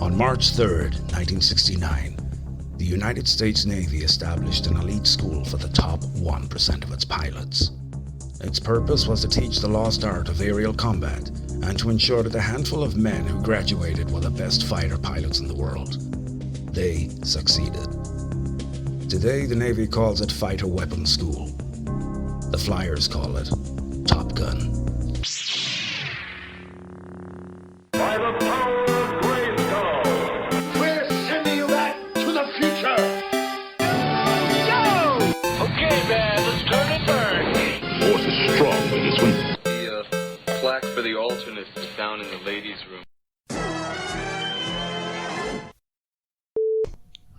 On March 3rd, 1969, the United States Navy established an elite school for the top 1% of its pilots. Its purpose was to teach the lost art of aerial combat and to ensure that the handful of men who graduated were the best fighter pilots in the world. They succeeded. Today, the Navy calls it Fighter Weapons School. The Flyers call it Top Gun. By the power of Grayskull, we're sending you back to the future. Go! Okay, man, let's turn and burn. Force is strong in this one. The plaque for the alternate is down in the ladies' room.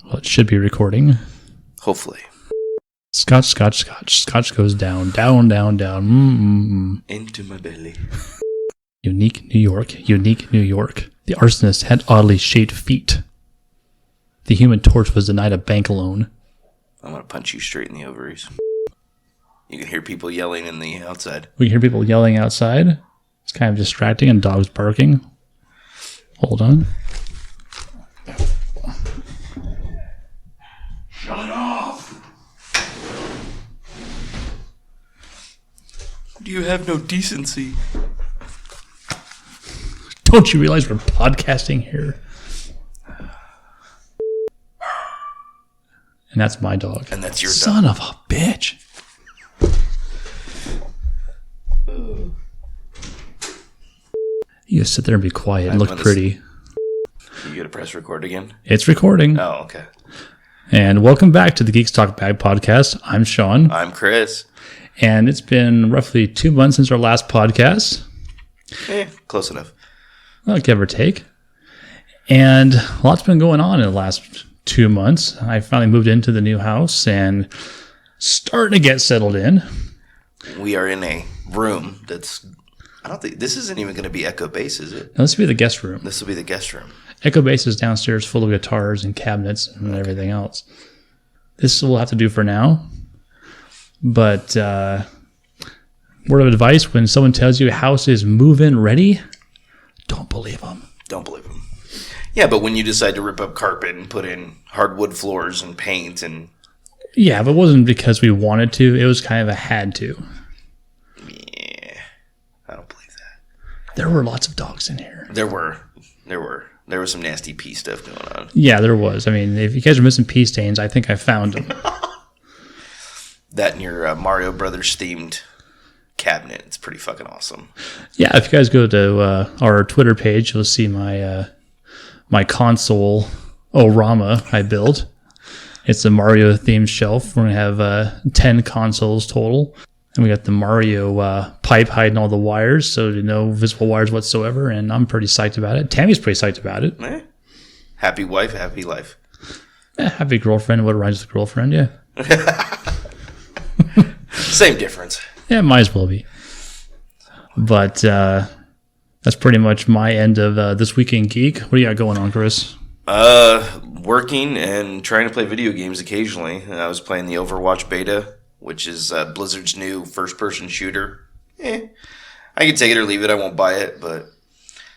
Well, it should be recording. Hopefully. Scotch. Scotch goes down. Into my belly. Unique New York. The arsonist had oddly shaped feet. The Human Torch was denied a bank loan. I'm going to punch you straight in the ovaries. You can hear people yelling in the outside. We can hear people yelling outside. It's kind of distracting, and dogs barking. Hold on. Shut off! Do you have no decency? Don't you realize we're podcasting here? And that's my dog. And that's your dog. Son of a bitch. You just sit there and be quiet and look pretty. You gotta press record again? It's recording. Oh, okay. And welcome back to the Geeks Talk Bag podcast. I'm Sean. I'm Chris. And it's been roughly 2 months since our last podcast. Close enough. Well, give or take. And a lot's been going on in the last 2 months. I finally moved into the new house and starting to get settled in. We are in a room that's... I don't think... This isn't even going to be Echo Base, is it? Now, this will be the guest room. This will be the guest room. Echo Base is downstairs full of guitars and cabinets and everything else. This will have to do for now. But word of advice, when someone tells you a house is move-in ready, don't believe them. Don't believe them. Yeah, but when you decide to rip up carpet and put in hardwood floors and paint and... Yeah, but it wasn't because we wanted to. It was kind of a had to. Yeah, I don't believe that. There were lots of dogs in here. There was some nasty pee stuff going on. Yeah, there was. I mean, if you guys are missing pee stains, I think I found them. That and your Mario Brothers themed cabinet. It's pretty fucking awesome. Yeah, if you guys go to our Twitter page, you'll see my my console Orama I built. It's a Mario themed shelf. We're going to have 10 consoles total. And we got the Mario pipe hiding all the wires, so no visible wires whatsoever. And I'm pretty psyched about it. Tammy's pretty psyched about it. Happy wife, happy life. Happy girlfriend. What rhymes with girlfriend? Yeah. Same difference. Yeah, it might as well be. But that's pretty much my end of This Week in Geek. What do you got going on, Chris? Working and trying to play video games occasionally. I was playing the Overwatch beta, which is Blizzard's new first-person shooter. I can take it or leave it. I won't buy it, but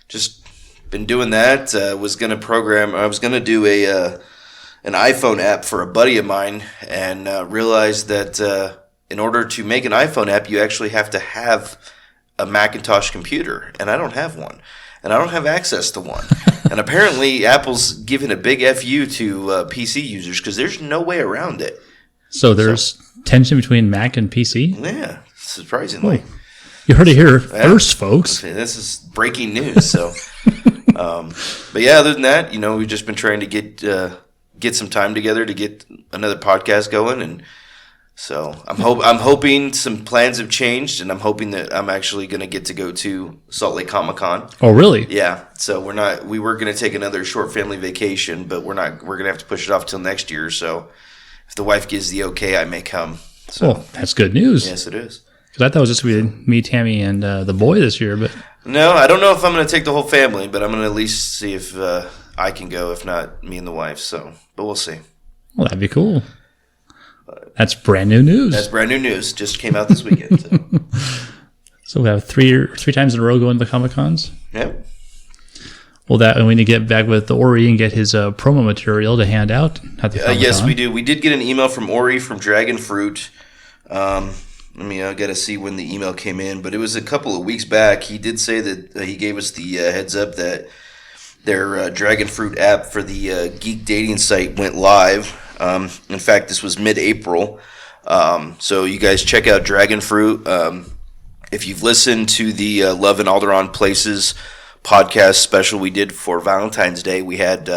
just been doing that. I was going to do an iPhone app for a buddy of mine and realized that in order to make an iPhone app, you actually have to have a Macintosh computer, and I don't have one. And I don't have access to one. And apparently Apple's giving a big FU to PC users because there's no way around it. So there's tension between Mac and PC? Yeah, surprisingly. Oh. You heard it here first, folks. This is breaking news. So, but yeah, other than that, we've just been trying to get some time together to get another podcast going, and so I'm hoping some plans have changed, and I'm hoping that I'm actually going to get to go to Salt Lake Comic-Con. Oh, really? Yeah. So we were going to take another short family vacation, but we're going to have to push it off till next year. So if the wife gives the okay, I may come. So well, that's good news. Yes, it is. Because I thought it was just going to be me, Tammy, and the boy this year, but no, I don't know if I'm going to take the whole family, but I'm going to at least see if I can go. If not, me and the wife. So, but we'll see. Well, that'd be cool. That's brand new news. That's brand new news. Just came out this weekend. So, so we have three times in a row going to the Comic-Cons? Yep. Well, that and we need to get back with Ori and get his promo material to hand out at the Comic-Con. Yes, we do. We did get an email from Ori from Dragon Fruit. I got to see when the email came in, but it was a couple of weeks back. He did say that he gave us the heads up that their Dragon Fruit app for the geek dating site went live. In fact, this was mid-April. So you guys check out Dragon Fruit. If you've listened to the Love and Alderaan Places podcast special we did for Valentine's Day, we had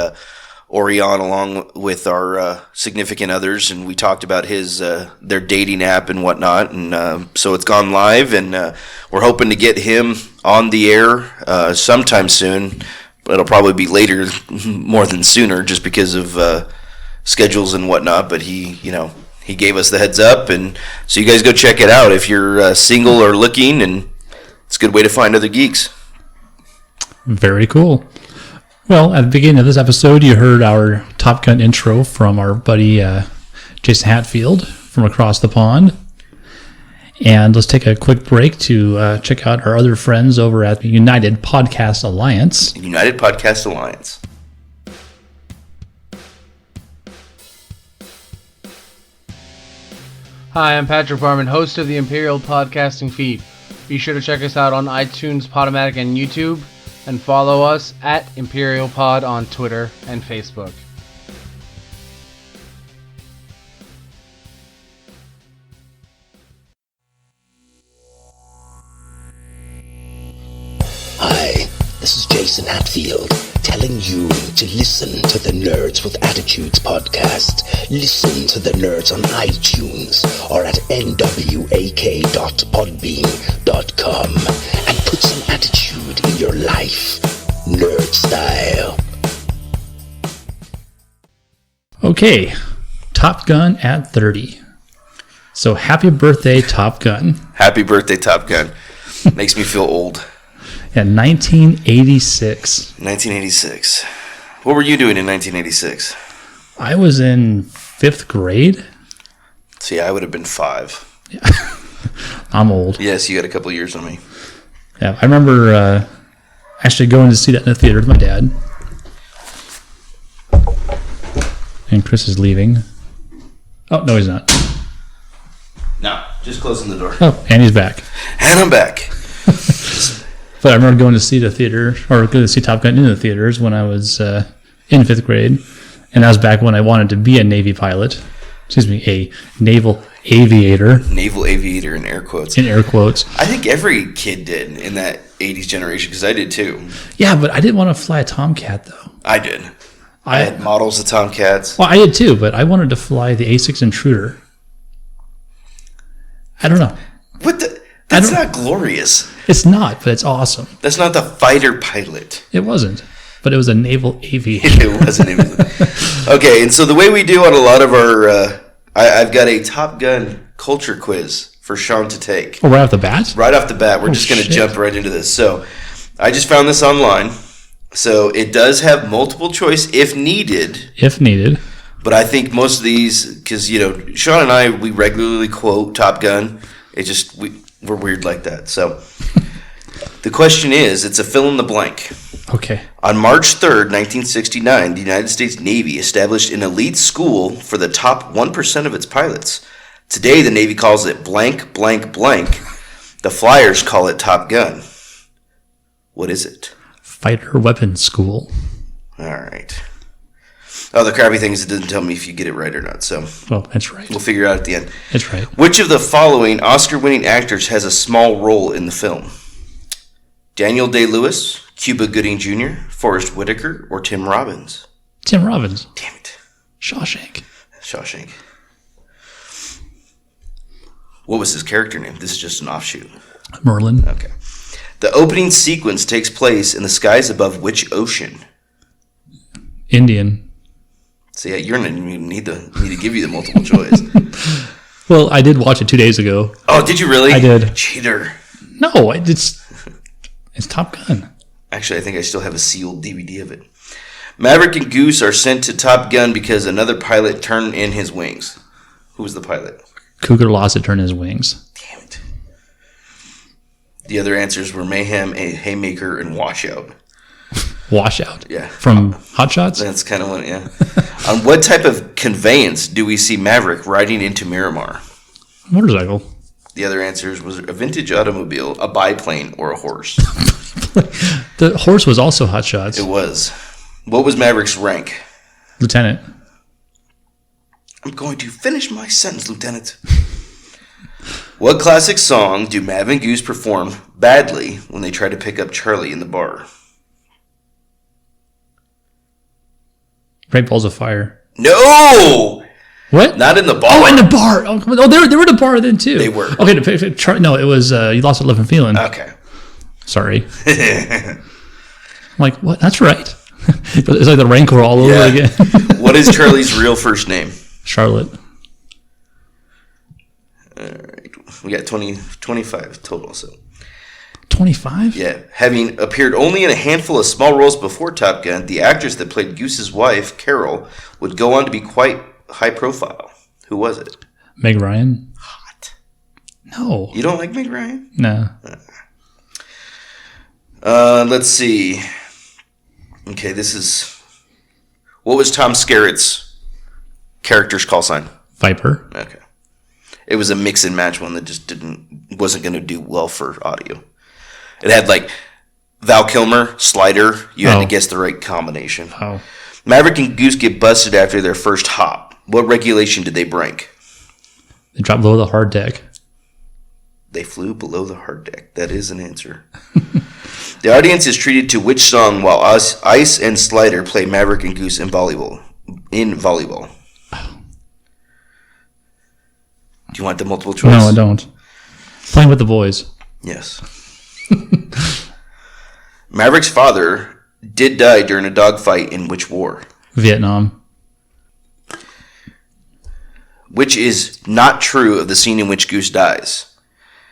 Orion along with our significant others, and we talked about their dating app and whatnot. And so it's gone live, and we're hoping to get him on the air sometime soon. But it'll probably be later more than sooner, just because of schedules and whatnot. But he gave us the heads up, and so you guys go check it out if you're single or looking, and it's a good way to find other geeks. Very cool. Well, at the beginning of this episode, you heard our Top Gun intro from our buddy Jason Hatfield from across the pond. And let's take a quick break to check out our other friends over at the United Podcast Alliance. United Podcast Alliance. Hi, I'm Patrick Barman, host of the Imperial Podcasting Feed. Be sure to check us out on iTunes, Podomatic, and YouTube, and follow us at Imperial Pod on Twitter and Facebook. Hi, this is Jason Hatfield, telling you to listen to the Nerds with Attitudes podcast. Listen to the Nerds on iTunes or at nwak.podbean.com and put some attitude in your life, nerd style. Okay, Top Gun at 30. So happy birthday, Top Gun. Happy birthday, Top Gun. Makes me feel old. In 1986. 1986. What were you doing in 1986? I was in 5th grade. See, I would have been 5. I'm old. Yes, you got a couple years on me. Yeah, I remember actually going to see that in the theater with my dad. And Chris is leaving. Oh, no, he's not. No, just closing the door. Oh, and he's back. And I'm back. But I remember going to see the theater, or going to see Top Gun in the theaters when I was in 5th grade. And that was back when I wanted to be a Navy pilot. Excuse me, a naval aviator. Naval aviator in air quotes. In air quotes. I think every kid did in that 80s generation, because I did too. Yeah, but I didn't want to fly a Tomcat, though. I did. I had models of Tomcats. Well, I did too, but I wanted to fly the A6 Intruder. I don't know. What the? That's not glorious. It's not, but it's awesome. That's not the fighter pilot. It wasn't, but it was a naval aviator. It wasn't even. Okay, and so the way we do on a lot of our... I've got a Top Gun culture quiz for Sean to take. Oh, right off the bat? Right off the bat. We're just going to jump right into this. So I just found this online. So it does have multiple choice if needed. If needed. But I think most of these, because, Sean and I, we regularly quote Top Gun. It just... We're weird like that. So the question is, it's a fill in the blank. Okay. On March 3rd, 1969, the United States Navy established an elite school for the top 1% of its pilots. Today, the Navy calls it blank, blank, blank. The Flyers call it Top Gun. What is it? Fighter Weapons School. All right. Oh, the crappy thing is it doesn't tell me if you get it right or not. So, well, that's right. We'll figure it out at the end. That's right. Which of the following Oscar-winning actors has a small role in the film? Daniel Day-Lewis, Cuba Gooding Jr., Forrest Whitaker, or Tim Robbins? Tim Robbins. Damn it. Shawshank. What was his character name? This is just an offshoot. Merlin. Okay. The opening sequence takes place in the skies above which ocean? Indian. So yeah, you're gonna need to give you the multiple choice. Well, I did watch it 2 days ago. Oh, did you really? I did. Cheater. No, it's Top Gun. Actually, I think I still have a sealed DVD of it. Maverick and Goose are sent to Top Gun because another pilot turned in his wings. Who was the pilot? Cougar lost it, turned his wings. Damn it. The other answers were Mayhem, a Haymaker, and Washout. Washout. Yeah. From Hot Shots? That's kind of one, yeah. On what type of conveyance do we see Maverick riding into Miramar? Motorcycle. The other answers was a vintage automobile, a biplane, or a horse. The horse was also Hot Shots. It was. What was Maverick's rank? Lieutenant. I'm going to finish my sentence, Lieutenant. What classic song do Mav and Goose perform badly when they try to pick up Charlie in the bar? Great Balls of Fire. No! What? Not in the bar. Oh, in the bar. Oh, they were in the bar then, too. They were. Okay, no, it was You Lost It, Living Feeling. Okay. Sorry. I'm like, what? That's right. It's like the Rancor all over again. What is Charlie's real first name? Charlotte. All right. We got 25 total, so. 25? Yeah. Having appeared only in a handful of small roles before Top Gun, the actress that played Goose's wife, Carol, would go on to be quite high profile. Who was it? Meg Ryan? Hot. No. You don't like Meg Ryan? No. Let's see. Okay, this is... What was Tom Skerritt's character's call sign? Viper. Okay. It was a mix and match one that just wasn't going to do well for audio. It had like Val Kilmer, Slider. You had to guess the right combination. Oh. Maverick and Goose get busted after their first hop. What regulation did they break? They dropped below the hard deck. They flew below the hard deck. That is an answer. The audience is treated to which song while Ice and Slider play Maverick and Goose in volleyball? Do you want the multiple choice? No, I don't. Playing with the boys. Yes. Maverick's father did die during a dogfight in which war? Vietnam. Which is not true of the scene in which Goose dies?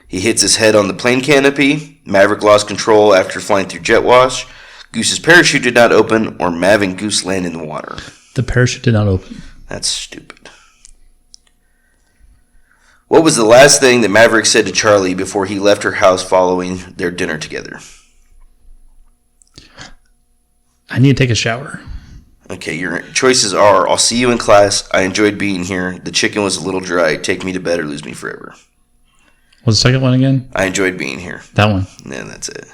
He hits his head on the plane canopy, Maverick lost control after flying through jet wash, Goose's parachute did not open, or Mav and Goose land in the water. The parachute did not open. That's stupid. What was the last thing that Maverick said to Charlie before he left her house following their dinner together? I need to take a shower. Okay, your choices are, I'll see you in class, I enjoyed being here, the chicken was a little dry, take me to bed or lose me forever. What's the second one again? I enjoyed being here. That one. And that's it.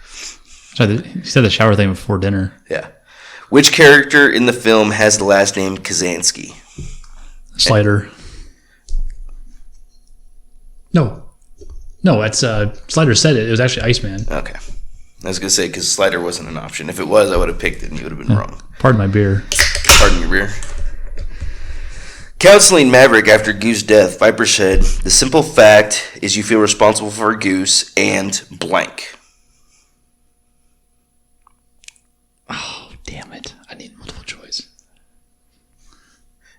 Sorry, you said the shower thing before dinner. Yeah. Which character in the film has the last name Kazansky? Slider. No, that's Slider said it. It was actually Iceman. Okay. I was going to say, because Slider wasn't an option. If it was, I would have picked it and you would have been wrong. Pardon my beer. Pardon your beer. Counseling Maverick after Goose's death, Viper said, the simple fact is you feel responsible for Goose and blank. Oh, damn it. I need multiple choice.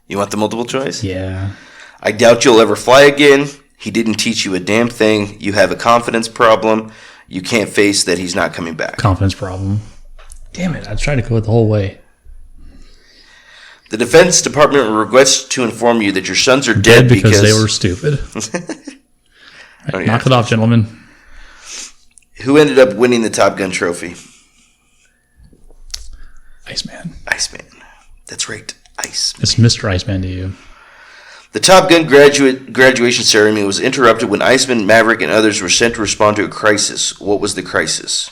You want the multiple choice? Yeah. I doubt you'll ever fly again. He didn't teach you a damn thing. You have a confidence problem. You can't face that he's not coming back. Confidence problem. Damn it. I tried to go it the whole way. The Defense Department regrets to inform you that your sons are dead because they were stupid. Right, knock it off, gentlemen. Who ended up winning the Top Gun trophy? Iceman. Iceman. That's right. Iceman. It's Mr. Iceman to you. The Top Gun graduation ceremony was interrupted when Iceman, Maverick, and others were sent to respond to a crisis. What was the crisis?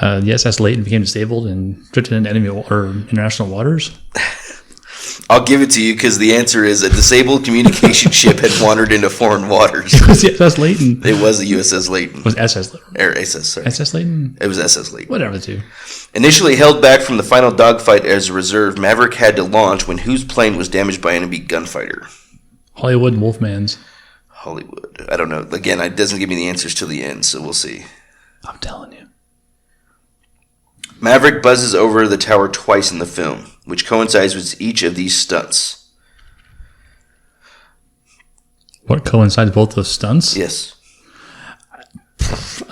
The SS Layton became disabled and drifted into enemy or international waters. I'll give it to you because the answer is a disabled communication ship had wandered into foreign waters. It was the SS Layton. It was the USS Layton. It was SS Layton. Or SS, sorry. SS Layton? It was SS Layton. Whatever the two. Initially held back from the final dogfight as a reserve, Maverick had to launch when whose plane was damaged by enemy gunfighter? Hollywood and Wolfman's. Hollywood. I don't know. Again, it doesn't give me the answers till the end, so we'll see. I'm telling you. Maverick buzzes over the tower twice in the film, which coincides with each of these stunts. What coincides both those stunts? Yes.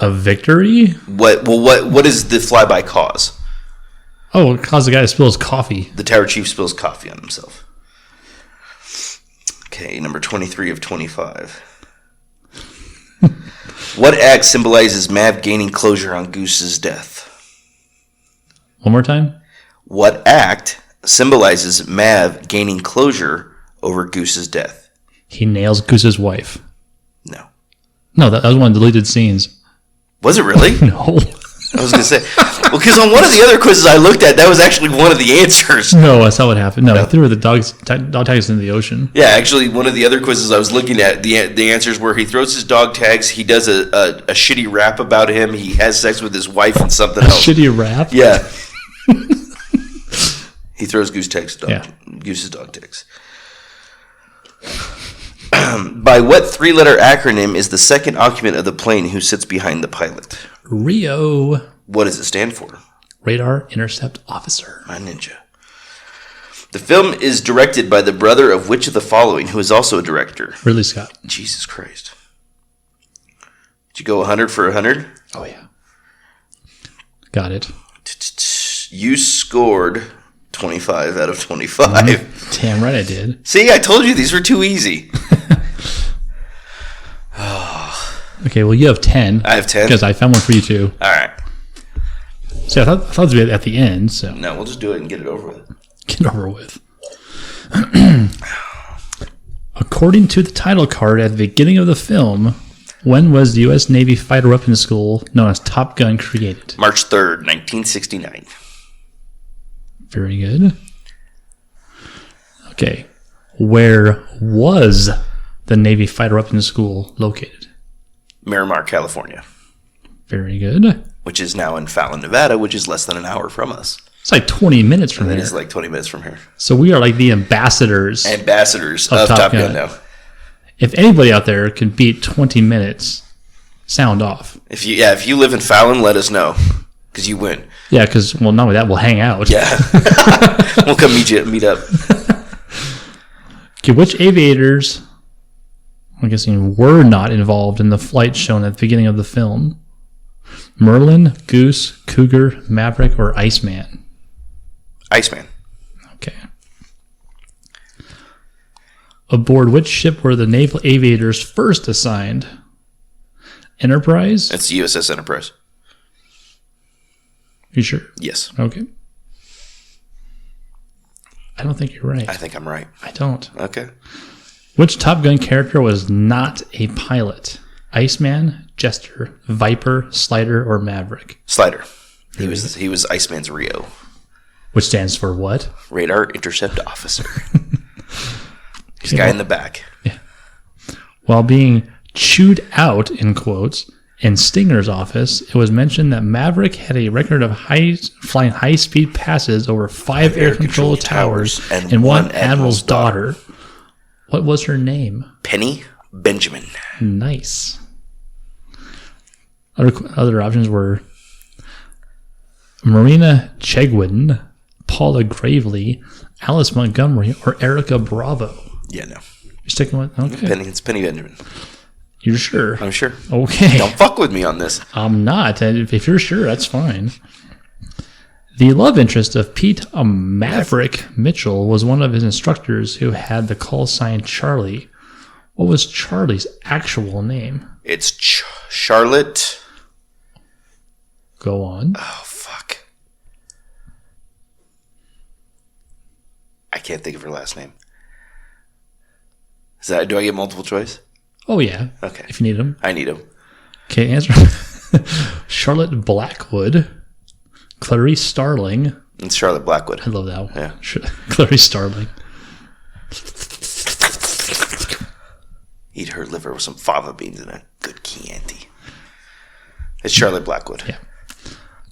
A victory? What is the flyby cause? Oh, it caused the guy to spill his coffee. The tower chief spills coffee on himself. Okay, number 23 of 25. What act symbolizes Mav gaining closure on Goose's death? One more time. What act symbolizes Mav gaining closure over Goose's death? He nails Goose's wife. No. No, that was one of the deleted scenes. Was it really? No. I was going to say, well, because on one of the other quizzes I looked at, that was actually one of the answers. No, that's not what happened. No, he threw the dog tags into the ocean. Yeah, actually, one of the other quizzes I was looking at, the answers were he throws his dog tags, he does a shitty rap about him, he has sex with his wife and something else. Shitty rap? Yeah. He throws Goose's dog tags. By what three-letter acronym is the second occupant of the plane who sits behind the pilot? Rio. What does it stand for? Radar Intercept Officer. My ninja. The film is directed by the brother of which of the following, who is also a director? Ridley Scott. Jesus Christ. Did you go 100 for 100? Oh, yeah. Got it. You scored 25 out of 25. Damn right I did. See, I told you these were too easy. Okay, well, you have 10. I have 10? Because I found one for you, too. All right. See, I thought it would be at the end, so. No, we'll just do it and get it over with. Get over with. According to the title card at the beginning of the film, when was the U.S. Navy fighter weapons school known as Top Gun created? March 3rd, 1969. Very good. Okay. Where was the Navy fighter weapons school located? Miramar, California. Very good. Which is now in Fallon, Nevada, which is less than an hour from us. It's like 20 minutes from And here. it is like 20 minutes from here. So we are like the ambassadors Of Top Gun now. If anybody out there can beat 20 minutes, sound off. If you live in Fallon, let us know. Because you win. Yeah, because, well, not only that, we'll hang out. Yeah. We'll come meet up. Okay, which aviators, I'm guessing, were not involved in the flight shown at the beginning of the film? Merlin, Goose, Cougar, Maverick, or Iceman? Iceman. Okay. Aboard which ship were the naval aviators first assigned? Enterprise? It's the USS Enterprise. You sure? Yes. Okay. I don't think you're right. I think I'm right. I don't. Okay. Which Top Gun character was not a pilot? Iceman, Jester, Viper, Slider, or Maverick? Slider. He was Iceman's Rio. Which stands for what? Radar Intercept Officer. He's the guy in the back. Yeah. While being chewed out, in quotes, in Stinger's office, it was mentioned that Maverick had a record of flying high-speed passes over 5 air control towers and one admiral's daughter. What was her name? Penny Benjamin. Nice. Other options were Marina Chegwin, Paula Gravely, Alice Montgomery, or Erica Bravo. Yeah, no. You're sticking with? Okay. It's Penny Benjamin. You're sure? I'm sure. Okay. Don't fuck with me on this. I'm not. If you're sure, that's fine. The love interest of Pete Maverick Mitchell was one of his instructors who had the call sign Charlie. What was Charlie's actual name? It's Charlotte. Go on. Oh, fuck. I can't think of her last name. Do I get multiple choice? Oh, yeah. Okay. If you need them. I need them. Okay, answer. Charlotte Blackwood. Clarice Starling. It's Charlotte Blackwood. I love that one. Yeah. Clarice Starling. Eat her liver with some fava beans and a good Chianti. It's Charlotte Blackwood. Yeah.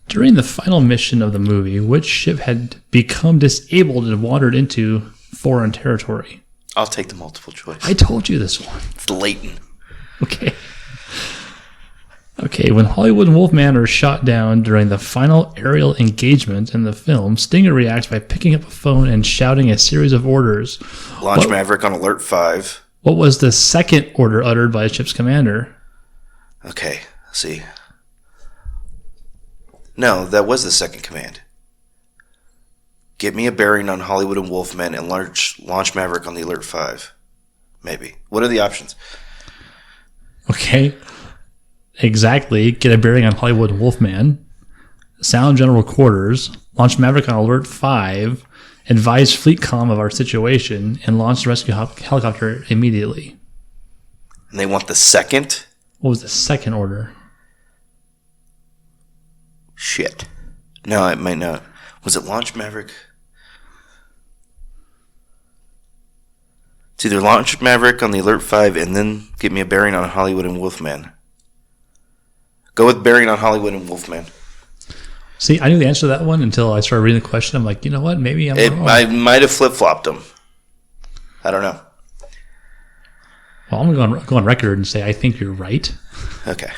During the final mission of the movie, which ship had become disabled and wandered into foreign territory? I'll take the multiple choice. I told you this one. It's Leighton. Okay. Okay, when Hollywood and Wolfman are shot down during the final aerial engagement in the film, Stinger reacts by picking up a phone and shouting a series of orders. Launch Maverick on alert 5. What was the second order uttered by the ship's commander? Okay, let's see. No, that was the second command. Get me a bearing on Hollywood and Wolfman and launch Maverick on the alert 5. Maybe. What are the options? Okay. Exactly. Get a bearing on Hollywood and Wolfman. Sound general quarters. Launch Maverick on Alert 5. Advise Fleet Comm of our situation. And launch the rescue helicopter immediately. And they want the second? What was the second order? Shit. No, it might not. Was it Launch Maverick? It's either Launch Maverick on the Alert 5 and then get me a bearing on Hollywood and Wolfman. Go with bearing on Hollywood and Wolfman. See, I knew the answer to that one until I started reading the question. I'm like, you know what? Maybe I'm wrong. I might have flip-flopped them. I don't know. Well, I'm going to go on record and say I think you're right. Okay.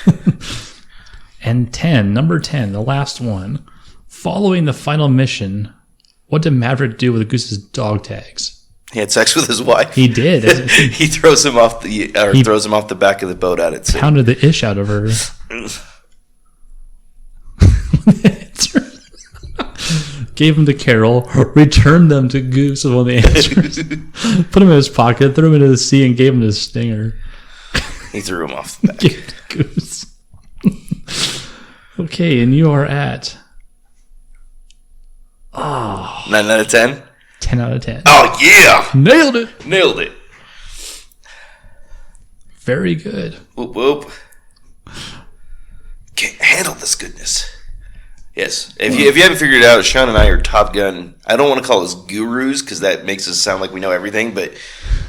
And 10, number 10, the last one. Following the final mission, what did Maverick do with Goose's dog tags? He had sex with his wife. He did. He throws him off the back of the boat out at sea. Pounded the ish out of her. Gave them to Carol, returned them to Goose when they answered. Put him in his pocket, threw him into the sea, and gave him the stinger. He threw him off the back. Gave it to Goose. Okay, and you are at 9 out of 10? 10 out of 10. Oh, yeah! Nailed it. Nailed it. Very good. Whoop, whoop. Can't handle this goodness. Yes. If you haven't figured it out, Sean and I are Top Gun. I don't want to call us gurus because that makes us sound like we know everything, but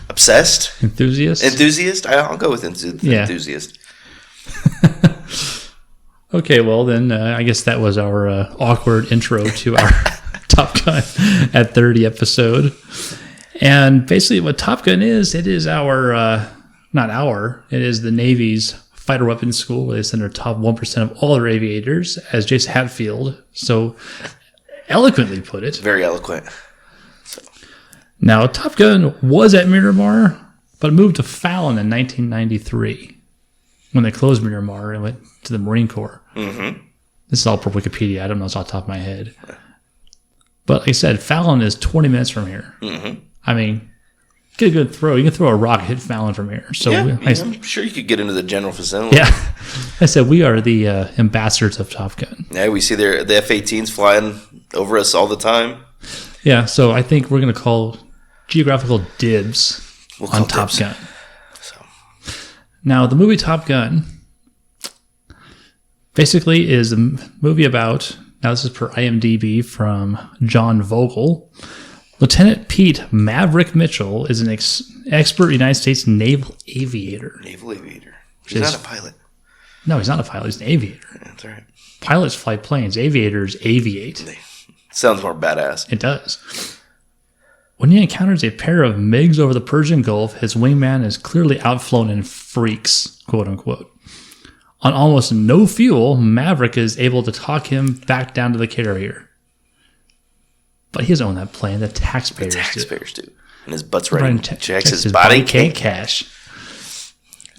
obsessed? Enthusiast? I'll go with enthusiast. Okay, well then I guess that was our awkward intro to our Top Gun at 30 episode. And basically what Top Gun is, it is it is the Navy's fighter weapons school where they send their top 1% of all their aviators, as Jason Hatfield so eloquently put it. Very eloquent. Now, Top Gun was at Miramar, but moved to Fallon in 1993 when they closed Miramar and went to the Marine Corps. Mm-hmm. This is all per Wikipedia. I don't know. It's off the top of my head. But like I said, Fallon is 20 minutes from here. Mm-hmm. I mean, get a good throw. You can throw a rock, hit Fallon from here. So I'm sure you could get into the general facility. Yeah. I said we are the ambassadors of Top Gun. Yeah, we see the F-18s flying over us all the time. Yeah, so I think we're going to call geographical dibs on Top Gun. So. Now, the movie Top Gun basically is a movie about, now this is per IMDb from John Vogel. Lieutenant Pete Maverick Mitchell is an expert United States naval aviator. Naval aviator. He's not a pilot. No, he's not a pilot. He's an aviator. Yeah, that's right. Pilots fly planes. Aviators aviate. Sounds more badass. It does. When he encounters a pair of MiGs over the Persian Gulf, his wingman is clearly outflown and freaks, quote unquote. On almost no fuel, Maverick is able to talk him back down to the carrier. But he doesn't own that plane. The taxpayers do. And his butt's writing checks. His body can't cash.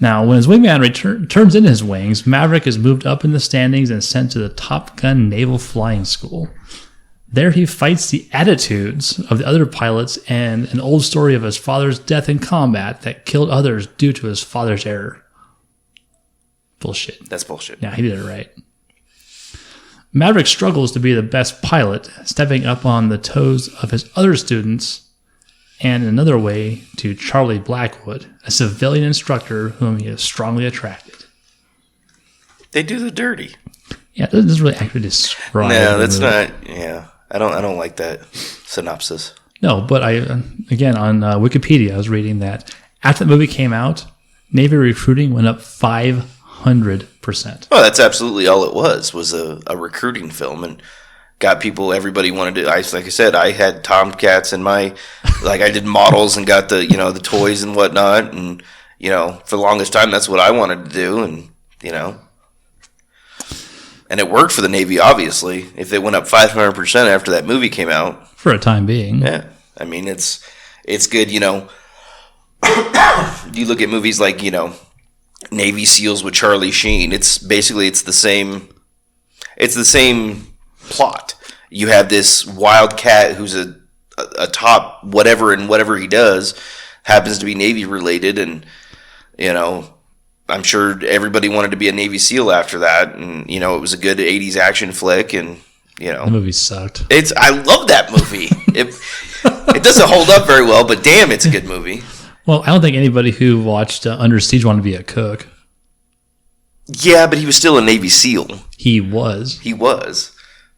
Now, when his wingman turns into his wings, Maverick is moved up in the standings and sent to the Top Gun Naval Flying School. There he fights the attitudes of the other pilots and an old story of his father's death in combat that killed others due to his father's error. Bullshit. That's bullshit. Yeah, he did it right. Maverick struggles to be the best pilot, stepping up on the toes of his other students, and in another way to Charlie Blackwood, a civilian instructor whom he is strongly attracted. They do the dirty. Yeah, it doesn't really actually describe. No, that's not. Yeah, I don't like that synopsis. No, but again on Wikipedia, I was reading that after the movie came out, Navy recruiting went up 500%. Well, that's absolutely all it was a recruiting film, and got people. Everybody wanted to. Like I said, I had Tomcats in my, I did models and got the the toys and whatnot, and for the longest time that's what I wanted to do, and and it worked for the Navy. Obviously, if they went up 500% after that movie came out, for a time being, yeah. I mean, it's good. You look at movies like Navy SEALs with Charlie Sheen. It's the same plot. You have this wildcat who's a top whatever, and whatever he does happens to be Navy related, and I'm sure everybody wanted to be a Navy SEAL after that, and it was a good '80s action flick, and The movie sucked. I love that movie. It doesn't hold up very well, but damn, it's a good movie. Well, I don't think anybody who watched Under Siege wanted to be a cook. Yeah, but he was still a Navy SEAL. He was.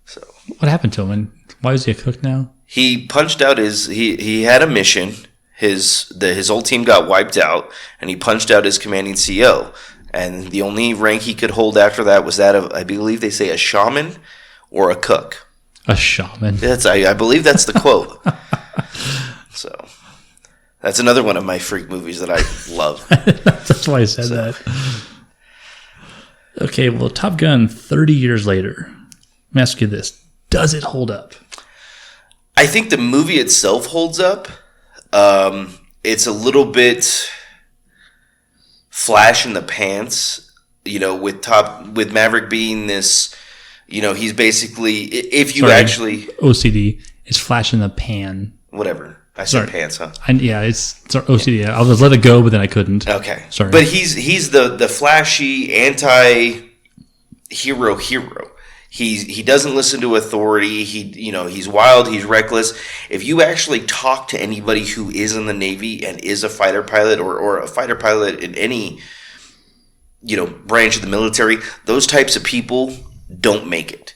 So What happened to him? And why is he a cook now? he punched out he had a mission. His whole team got wiped out, and he punched out his commanding CO. And the only rank he could hold after that was that of, I believe they say, a shaman or a cook. A shaman. I believe that's the quote. So that's another one of my freak movies that I love. That's why I said that. Okay, well, Top Gun 30 years later. Let me ask you this. Does it hold up? I think the movie itself holds up. It's a little bit flash in the pants, with Maverick being this, he's basically, if you actually OCD, it's flash in the pan. Whatever. I said pants, huh? It's OCD. I was let it go, but then I couldn't. Okay. Sorry. But he's the flashy anti-hero hero. He doesn't listen to authority. He's wild. He's reckless. If you actually talk to anybody who is in the Navy and is a fighter pilot or a fighter pilot in any branch of the military, those types of people don't make it.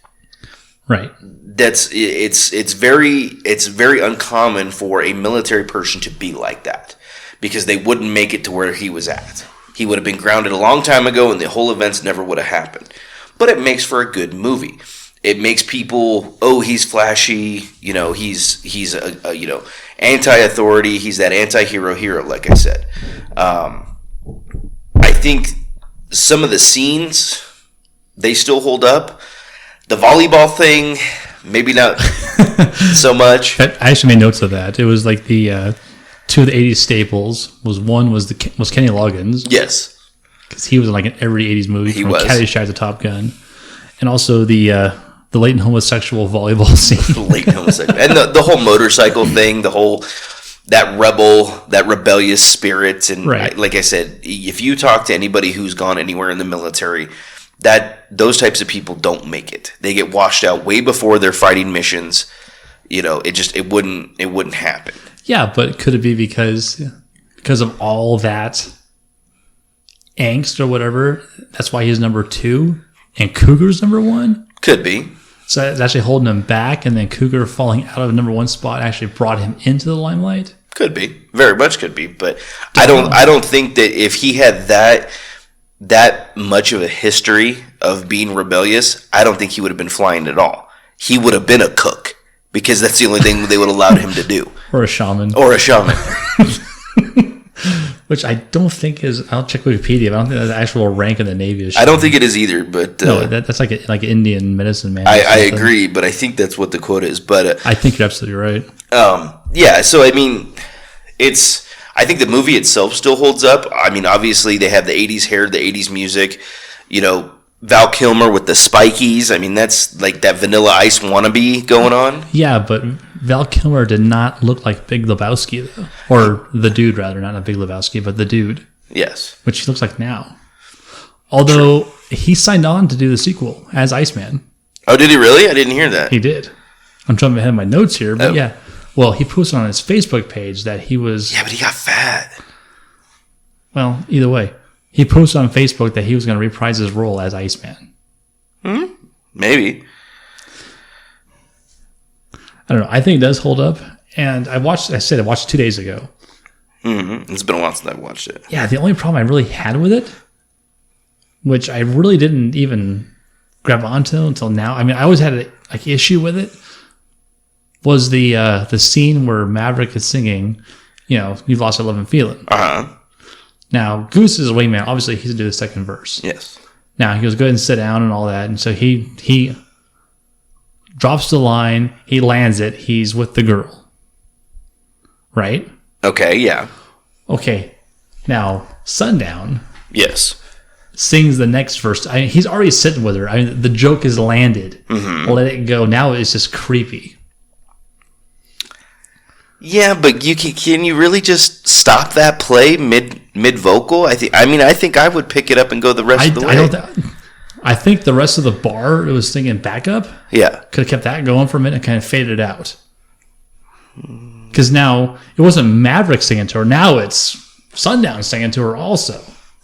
Right. It's very uncommon for a military person to be like that, because they wouldn't make it to where he was at. He would have been grounded a long time ago, and the whole events never would have happened. But it makes for a good movie. It makes people, he's flashy, he's a anti-authority, he's that anti-hero, like I said. I think some of the scenes, they still hold up. The volleyball thing, maybe not so much. I actually made notes of that. It was like the two of the 80s staples. Was Kenny Loggins. Yes. Because he was in like in every 80s movie. He from was. Caddyshack to Top Gun. And also the latent homosexual volleyball scene. Latent homosexual. And the whole motorcycle thing, that rebellious spirit. And right. Like I said, if you talk to anybody who's gone anywhere in the military, those types of people don't make it. They get washed out way before they're fighting missions. It wouldn't happen. Yeah, but could it be because of all that angst or whatever? That's why he's number 2 and Cougar's number 1? Could be. So it's actually holding him back, and then Cougar falling out of number 1 spot actually brought him into the limelight? Could be. Very much could be. But I don't think that if he had that much of a history of being rebellious, I don't think he would have been flying at all. He would have been a cook, because that's the only thing they would have allowed him to do. Or a shaman. Which I don't think is. I'll check Wikipedia. But I don't think that's the actual rank in the Navy. I don't think it is either. But no, that's like an Indian medicine man. I agree, but I think that's what the quote is. But I think you're absolutely right. Yeah. So I mean, I think the movie itself still holds up. I mean, obviously they have the '80s hair, the '80s music. Val Kilmer with the spikies. I mean, that's like that Vanilla Ice wannabe going on. Yeah, but Val Kilmer did not look like Big Lebowski, though. Or the dude, rather. Not Big Lebowski, but the dude. Yes. Which he looks like now. Although, he signed on to do the sequel as Iceman. Oh, did he really? I didn't hear that. He did. I'm jumping ahead of my notes here, but yeah. Well, he posted on his Facebook page that he was... Yeah, but he got fat. Well, either way. He posted on Facebook that he was going to reprise his role as Iceman. Maybe. I don't know. I think it does hold up. And I watched it 2 days ago. Mm-hmm. It's been a while since I watched it. Yeah, the only problem I really had with it, which I really didn't even grab onto until now. I mean, I always had an issue with it, was the scene where Maverick is singing, "You've Lost Your Love and Feeling." Uh-huh. Now, Goose is a wingman. Obviously, he's to do the second verse. Yes. Now, he goes, go ahead and sit down and all that. And so he drops the line. He lands it. He's with the girl. Right? Okay, yeah. Okay. Now, Sundown. Yes. Sings the next verse. I mean, he's already sitting with her. I mean, the joke is landed. Mm-hmm. Let it go. Now it's just creepy. Yeah, but can you really just stop that play mid vocal? I think I would pick it up and go the rest of the way. I think the rest of the bar, it was singing backup. Yeah. Could have kept that going for a minute and kind of faded out. Because now it wasn't Maverick singing to her. Now it's Sundown singing to her also.